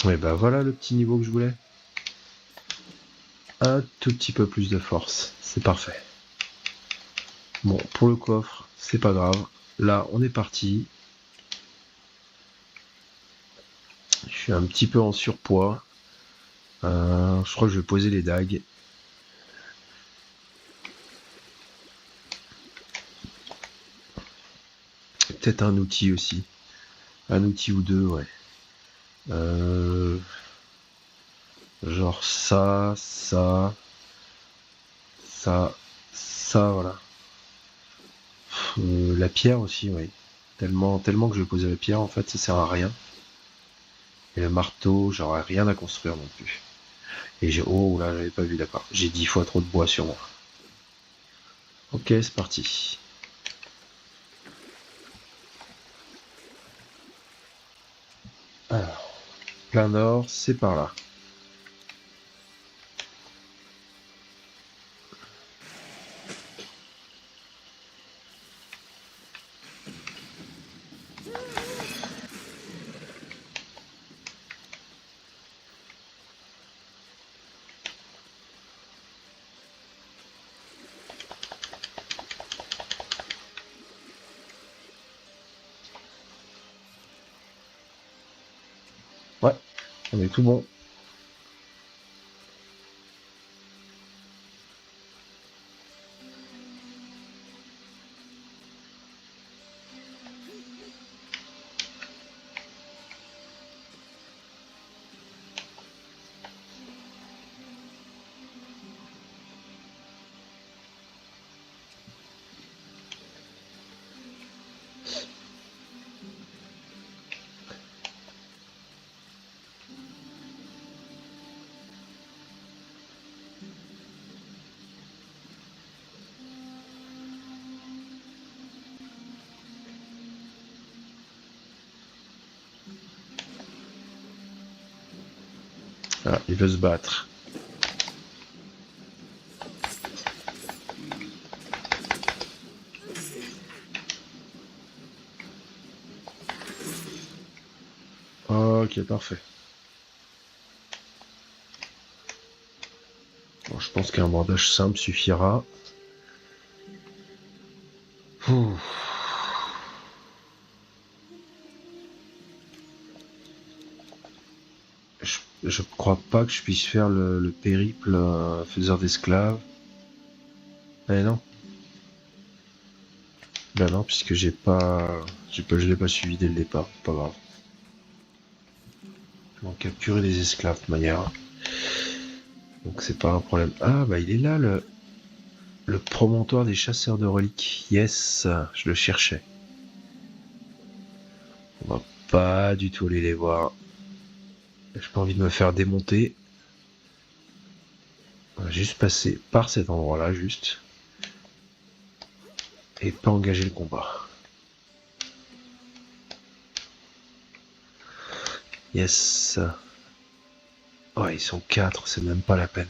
Et bah voilà le petit niveau que je voulais. Un tout petit peu plus de force, c'est parfait. Bon, pour le coffre, c'est pas grave. Là, on est parti. Je suis un petit peu en surpoids. Je crois que je vais poser les dagues. Peut-être un outil aussi. Un outil ou deux, ouais. Genre ça, ça, ça, ça, voilà. La pierre aussi, oui. Tellement que je vais poser la pierre, en fait, ça sert à rien. Et le marteau, j'aurais rien à construire non plus. Et j'ai... Oh là, j'avais pas vu, d'accord. J'ai 10 fois trop de bois sur moi. Ok, c'est parti. Alors, plein nord, c'est par là. Ouais, on est tout bon. Ah, il veut se battre. Ok, parfait. Bon, je pense qu'un bandage simple suffira. Ouh. Je crois pas que je puisse faire le périple faiseur d'esclaves. Eh non. Ben non, puisque je l'ai pas suivi dès le départ. Pas grave. Ils vont capturer des esclaves de manière. Donc c'est pas un problème. Ah bah il est là le promontoire des chasseurs de reliques. Yes, je le cherchais. On va pas du tout aller les voir. J'ai pas envie de me faire démonter. On va juste passer par cet endroit-là, juste. Et pas engager le combat. Yes. Ouais, ils sont 4, c'est même pas la peine.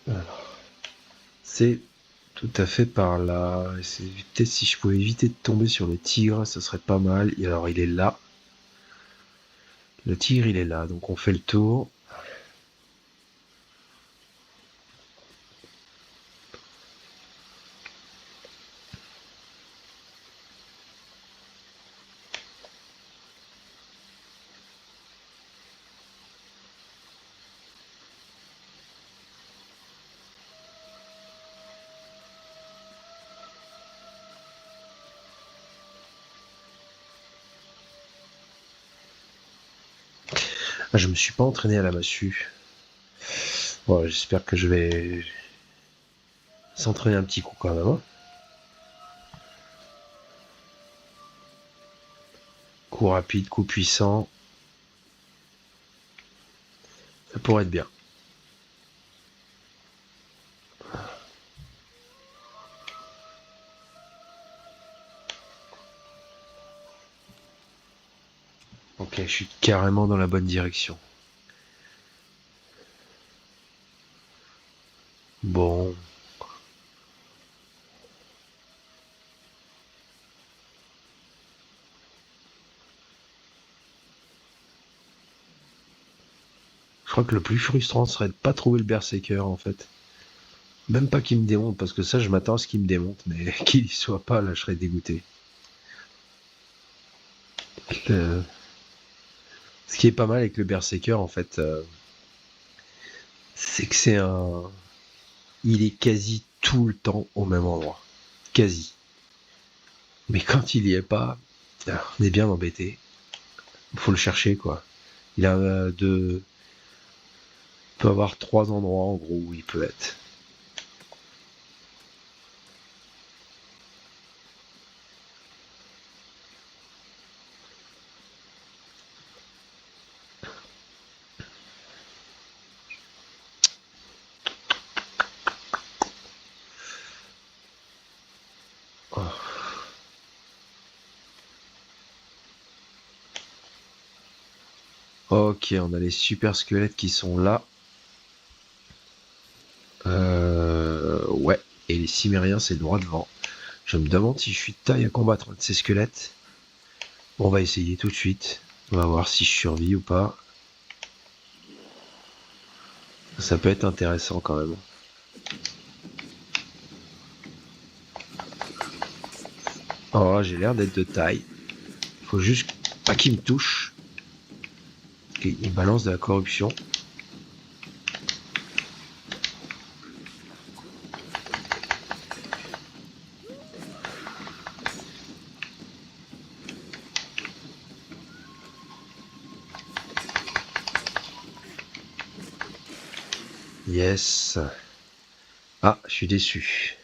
Alors, c'est tout à fait par là. Peut-être si je pouvais éviter de tomber sur le tigre, ça serait pas mal. Et alors, il est là. Le tigre, il est là. Donc, on fait le tour. Ah, je me suis pas entraîné à la massue. Bon, j'espère que je vais s'entraîner un petit coup quand même. Hein. Coup rapide, coup puissant. Ça pourrait être bien. Ok, je suis carrément dans la bonne direction. Bon. crois que le plus frustrant serait de pas trouver le berserker en fait. Même pas qu'il me démonte, parce que ça je m'attends à ce qu'il me démonte, mais qu'il y soit pas, là je serais dégoûté. Le- Ce qui est pas mal avec le berserker en fait, c'est que c'est un... Il est quasi tout le temps au même endroit. Quasi. Mais quand il y est pas, on est bien embêté. Faut le chercher quoi. Il a peut avoir 3 endroits en gros où il peut être. Oh. Ok, on a les super squelettes qui sont là. Ouais. Et les cimériens, c'est droit devant. Je me demande si je suis de taille à combattre un de ces squelettes. On va essayer tout de suite. On va voir si je survis ou pas. Ça peut être intéressant quand même. Oh, j'ai l'air d'être de taille. Faut juste pas qu'il me touche. Il balance de la corruption. Yes. Ah, je suis déçu.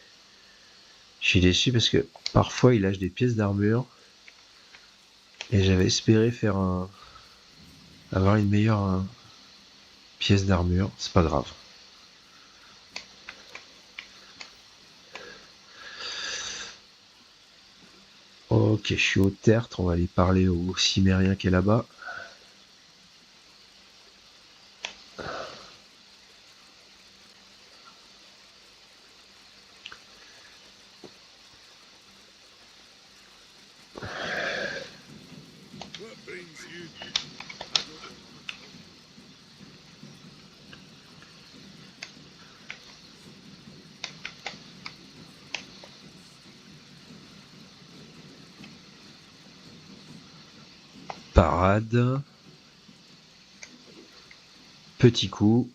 Je suis déçu parce que parfois il lâche des pièces d'armure. Et j'avais espéré avoir une meilleure pièce d'armure. C'est pas grave. Ok, je suis au tertre. On va aller parler au cimérien qui est là-bas. Parade. Petit coup.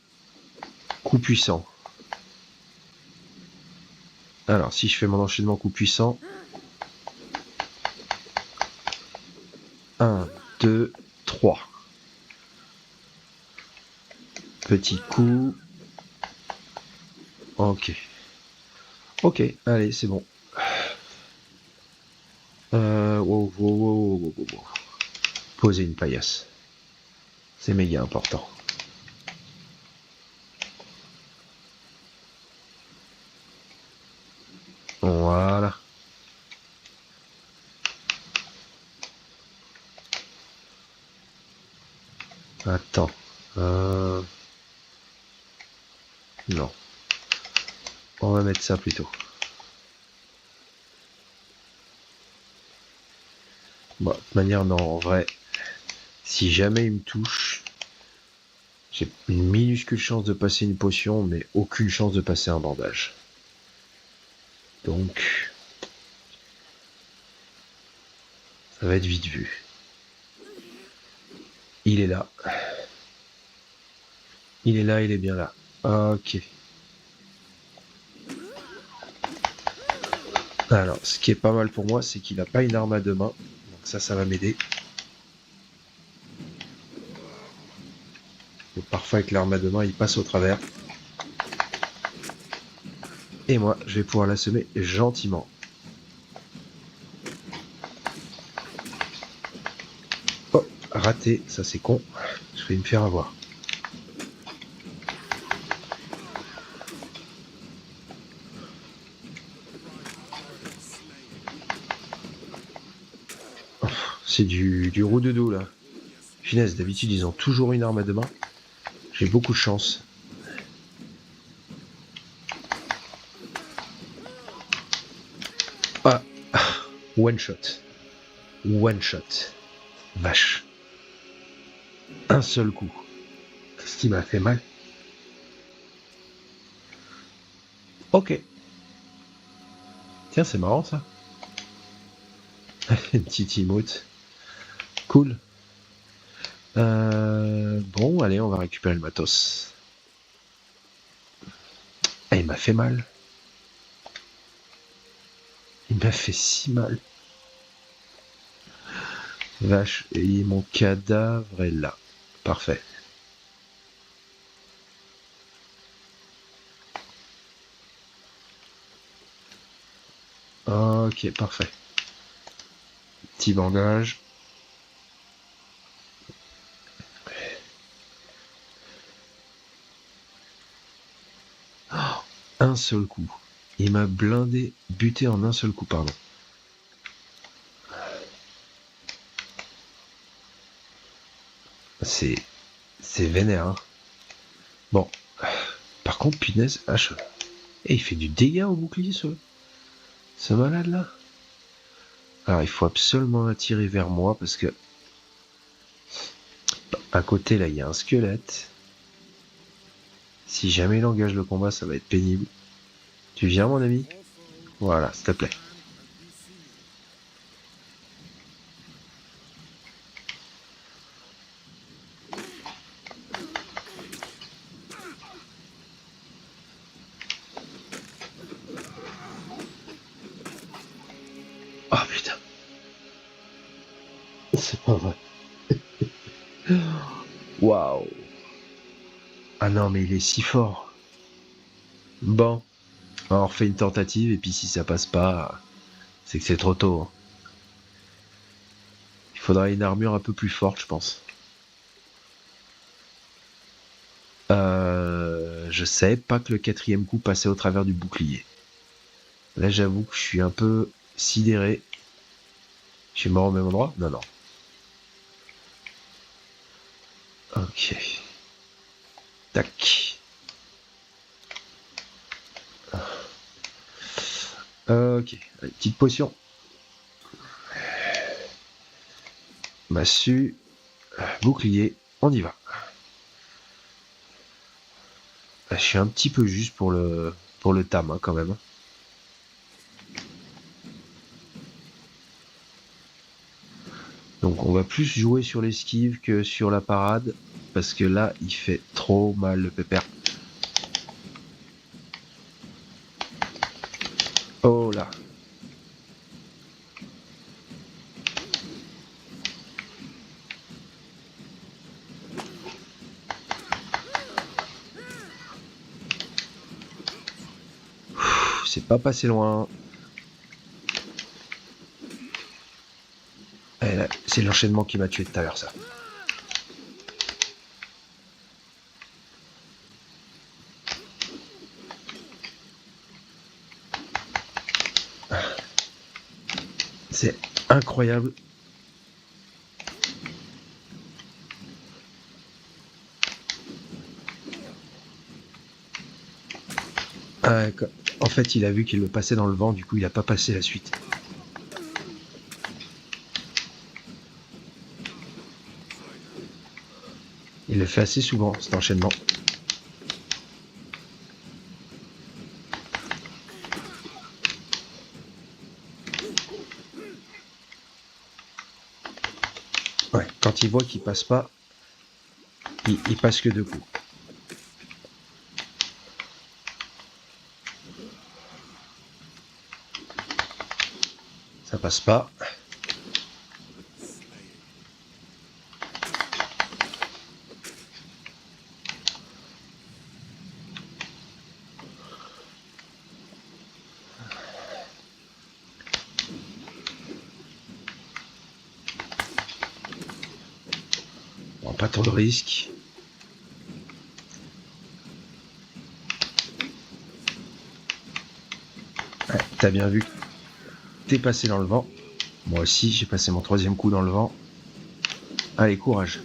Coup puissant. Alors, si je fais mon enchaînement coup puissant. 1, 2, 3. Petit coup. Ok. Ok, allez, c'est bon. Wow. Poser une paillasse. C'est méga important. Voilà. Attends. Non. On va mettre ça plutôt. Bon, de toute manière, non, en vrai, si jamais il me touche, j'ai une minuscule chance de passer une potion, mais aucune chance de passer un bandage. Donc, ça va être vite vu. Il est là. Il est là, il est bien là. Ok. Alors, ce qui est pas mal pour moi, c'est qu'il n'a pas une arme à deux mains. Donc ça va m'aider. Donc parfois, avec l'arme à deux mains, il passe au travers. Et moi, je vais pouvoir l'assommer gentiment. Oh, raté, ça c'est con. Je vais me faire avoir. C'est du roux-doudou là. Finesse, d'habitude ils ont toujours une arme à deux mains. J'ai beaucoup de chance. Ah, one shot. One shot. Vache. Un seul coup. Qu'est-ce qui m'a fait mal? Ok. Tiens, c'est marrant ça. Une petite emote. Cool. Bon, allez, on va récupérer le matos. Ah, il m'a fait mal. Il m'a fait si mal. Vache, et mon cadavre est là. Parfait. Ok, parfait. Petit bandage. Oh, un seul coup. Il m'a blindé, buté en un seul coup, pardon. C'est vénère, hein. Bon. Par contre, punaise, H. Et il fait du dégât au bouclier, ce malade-là. Alors, il faut absolument l'attirer vers moi, parce que... à côté, là, il y a un squelette. Si jamais il engage le combat, ça va être pénible. Tu viens, mon ami? Voilà, s'il te plaît. Oh putain. C'est pas vrai. Waouh. Ah non, mais il est si fort. Bon, on refait une tentative, et puis si ça passe pas, c'est que c'est trop tôt, hein. Il faudra une armure un peu plus forte, je pense. Je savais pas que le quatrième coup passait au travers du bouclier. Là, j'avoue que je suis un peu sidéré. Je suis mort au même endroit? Non, non. Ok. Tac. Ok. Allez, petite potion. Massue. Bouclier. On y va. Je suis un petit peu juste pour le tam, hein, quand même. Donc on va plus jouer sur l'esquive que sur la parade, parce que là, il fait trop mal le pépère. Oh là. C'est pas passé loin. C'est l'enchaînement qui m'a tué tout à l'heure, ça. C'est incroyable. En fait, il a vu qu'il le passait dans le vent, du coup, il a pas passé la suite. Il le fait assez souvent, cet enchaînement. Ouais, quand il voit qu'il passe pas, il passe que deux coups. Ça passe pas. Bon, pas tant de risques. Ouais, t'as bien vu que t'es passé dans le vent. Moi aussi, j'ai passé mon troisième coup dans le vent. Allez, courage.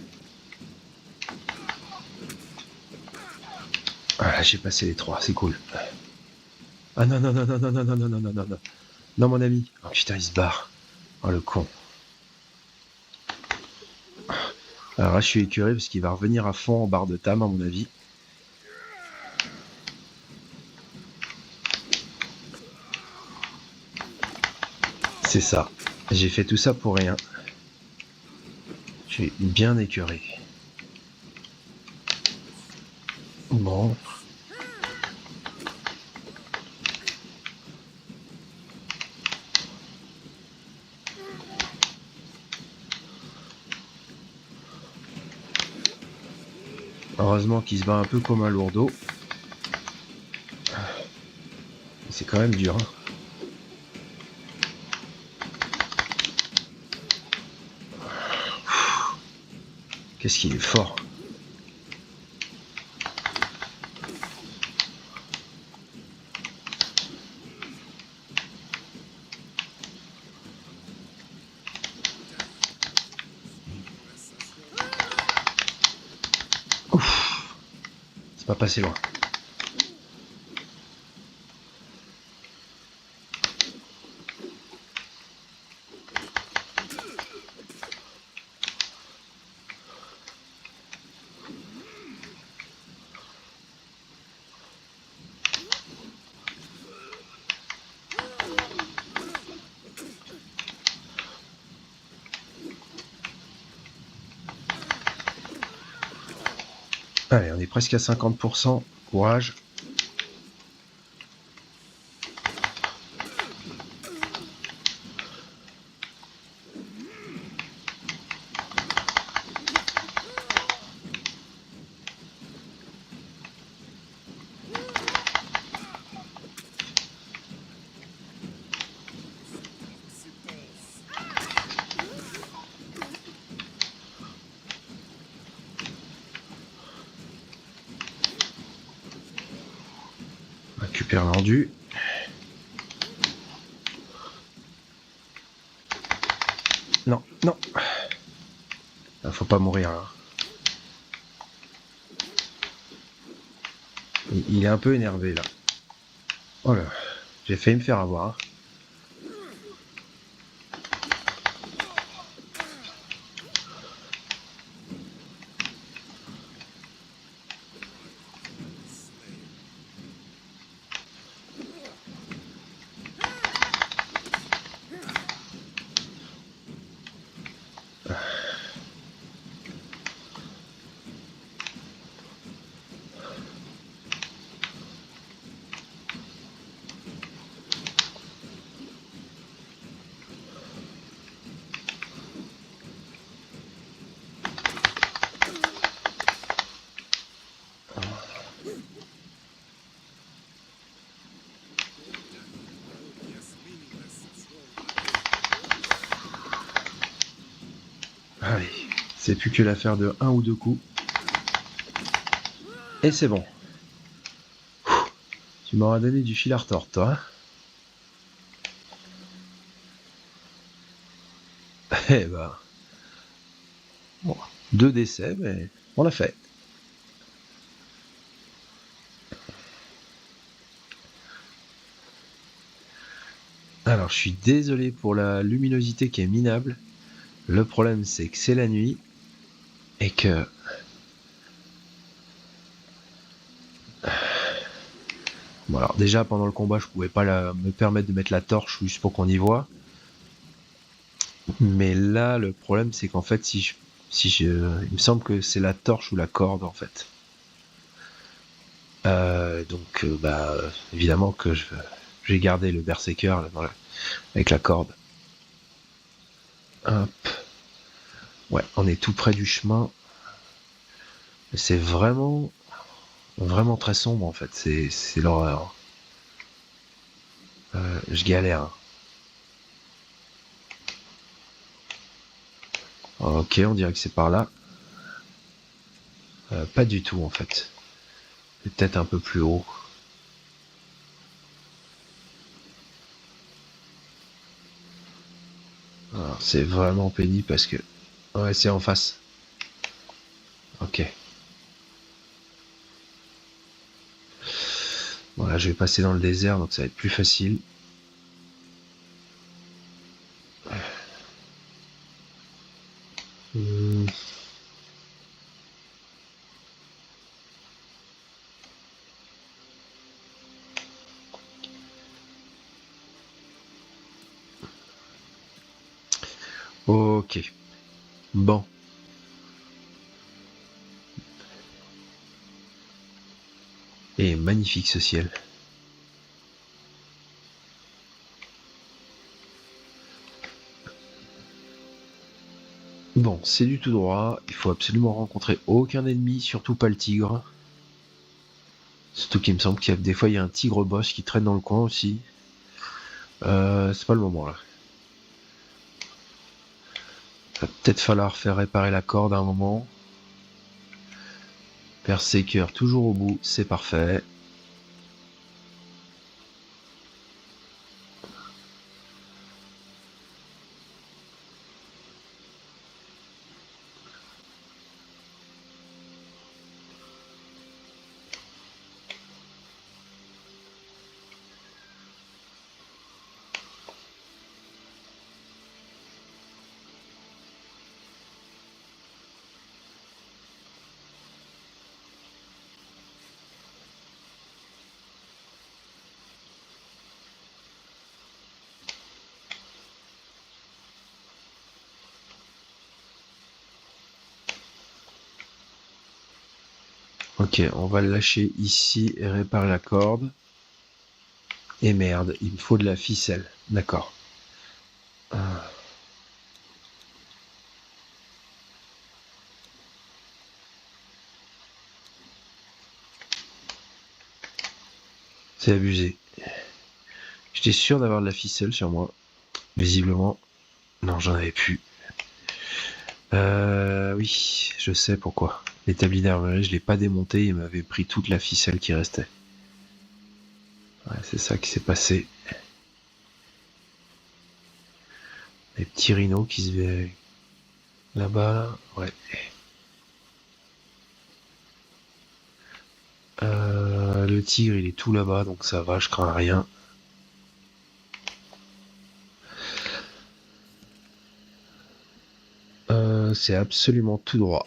Voilà, j'ai passé les trois, c'est cool. Ah non, non, non, non, non, non, non, non, non, non, non, non. Non, mon ami. Oh putain, il se barre. Oh, le con. Alors là, je suis écœuré parce qu'il va revenir à fond en barre de tam, à mon avis. C'est ça. J'ai fait tout ça pour rien. Je suis bien écœuré. Bon. Heureusement qu'il se bat un peu comme un lourdeau. C'est quand même dur. Hein. Qu'est-ce qu'il est fort. Ouf. C'est pas passé loin. Allez, on est presque à 50%. Courage. Récupère l'endu. Non, non. Faut pas mourir. Hein. Il est un peu énervé là. Oh là, j'ai failli me faire avoir. Allez, c'est plus que l'affaire de un ou deux coups. Et c'est bon. Tu m'auras donné du fil à retordre, toi. Eh ben. Bon, 2 décès, mais on l'a fait. Alors, je suis désolé pour la luminosité qui est minable. Le problème, c'est que c'est la nuit et que... Bon, alors déjà, pendant le combat, je pouvais pas me permettre de mettre la torche juste pour qu'on y voit. Mais là, le problème, c'est qu'en fait, il me semble que c'est la torche ou la corde, en fait. Donc, évidemment que j'ai gardé le berserker là, avec la corde. Hop. Ouais, on est tout près du chemin. C'est vraiment très sombre en fait. C'est l'horreur. Je galère. Ok, on dirait que c'est par là. Pas du tout en fait. Peut-être un peu plus haut. C'est vraiment pénible parce que... Ouais, c'est en face. Ok. Voilà, je vais passer dans le désert, donc ça va être plus facile. Ok. Bon. Et magnifique ce ciel. Bon, c'est du tout droit. Il faut absolument rencontrer aucun ennemi, surtout pas le tigre. Surtout qu'il me semble qu'il y a des fois il y a un tigre boss qui traîne dans le coin aussi. C'est pas le moment là. Va peut-être falloir faire réparer la corde à un moment. Berserker toujours au bout, c'est parfait. Ok, on va le lâcher ici et réparer la corde. Et merde, il me faut de la ficelle. D'accord. C'est abusé. J'étais sûr d'avoir de la ficelle sur moi. Visiblement, non, j'en avais plus. Oui, je sais pourquoi. L'établi d'armurerie, je l'ai pas démonté, il m'avait pris toute la ficelle qui restait. Ouais, c'est ça qui s'est passé. Les petits rhinos qui se verraient là-bas, là. Ouais. Le tigre, il est tout là-bas, donc ça va, je crains rien. C'est absolument tout droit.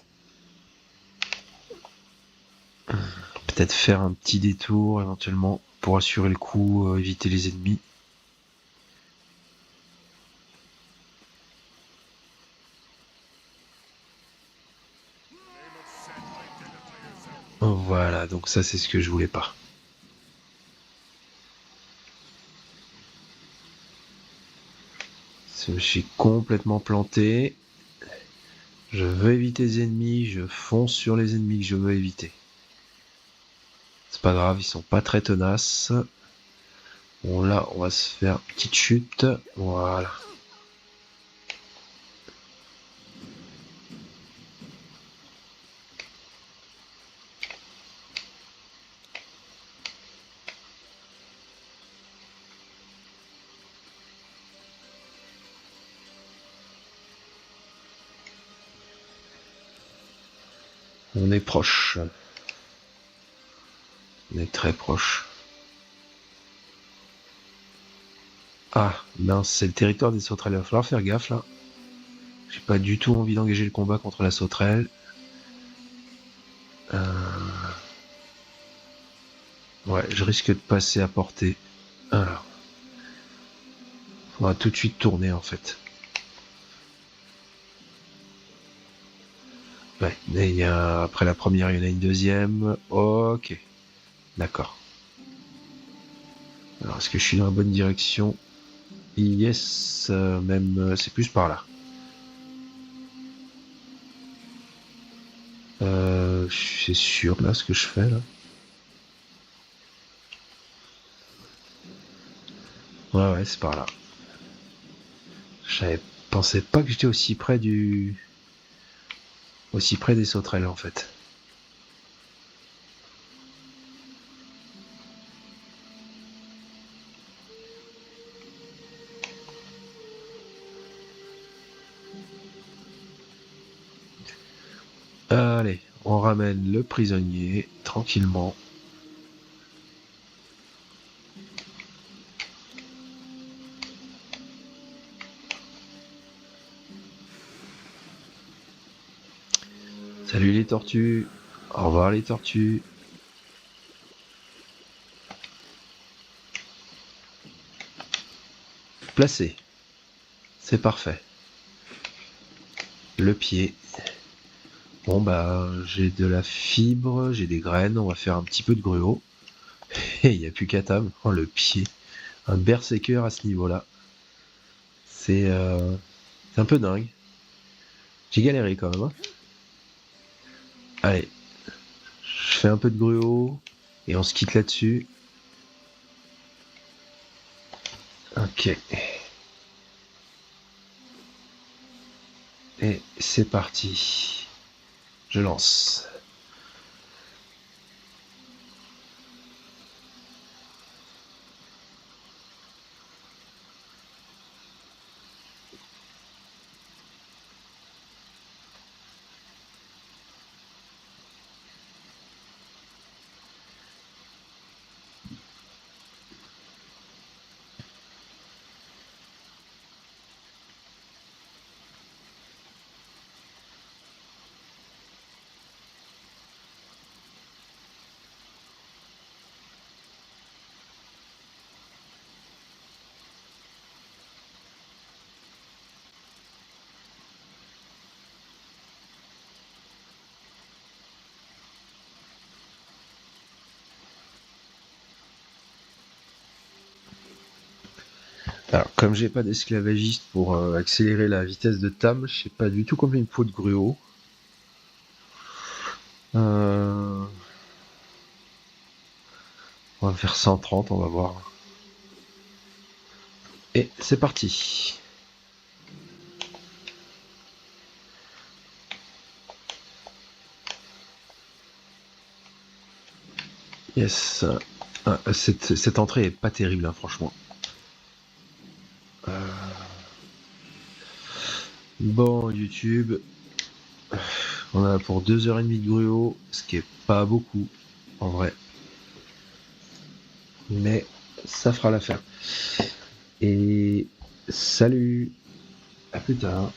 Peut-être faire un petit détour éventuellement pour assurer le coup, éviter les ennemis. Voilà, donc ça c'est ce que je voulais pas. Je me suis complètement planté. Je veux éviter les ennemis, je fonce sur les ennemis que je veux éviter. C'est pas grave, ils sont pas très tenaces. Bon là, on va se faire une petite chute. Voilà. On est proche. On est très proche. Ah, mince, c'est le territoire des sauterelles. Il va falloir faire gaffe là. J'ai pas du tout envie d'engager le combat contre la sauterelle. Ouais, je risque de passer à portée. Alors, on va tout de suite tourner en fait. Ouais, après la première, il y en a une deuxième. Ok, d'accord. Alors, est-ce que je suis dans la bonne direction? Yes, même, c'est plus par là. C'est sûr là ce que je fais là. Ouais, ouais, c'est par là. Je pensais pas que j'étais aussi près des sauterelles en fait. Allez, on ramène le prisonnier tranquillement. Salut les tortues. Au revoir les tortues. Placé. C'est parfait. le pied. Bon bah j'ai de la fibre, j'ai des graines, on va faire un petit peu de gruau. Et il n'y a plus qu'à table. Oh le pied. Un berserker à ce niveau-là. C'est un peu dingue. J'ai galéré quand même. Hein. Allez, je fais un peu de gruau et on se quitte là-dessus. Ok. Et c'est parti. Je lance. Alors, comme j'ai pas d'esclavagiste pour accélérer la vitesse de table, je sais pas du tout combien il me faut de gruau. On va faire 130, on va voir. Et c'est parti. Yes. Cette entrée est pas terrible, hein, franchement. Bon, YouTube, on a pour 2h30 de gruau, ce qui est pas beaucoup, en vrai. Mais ça fera l'affaire. Et salut, à plus tard.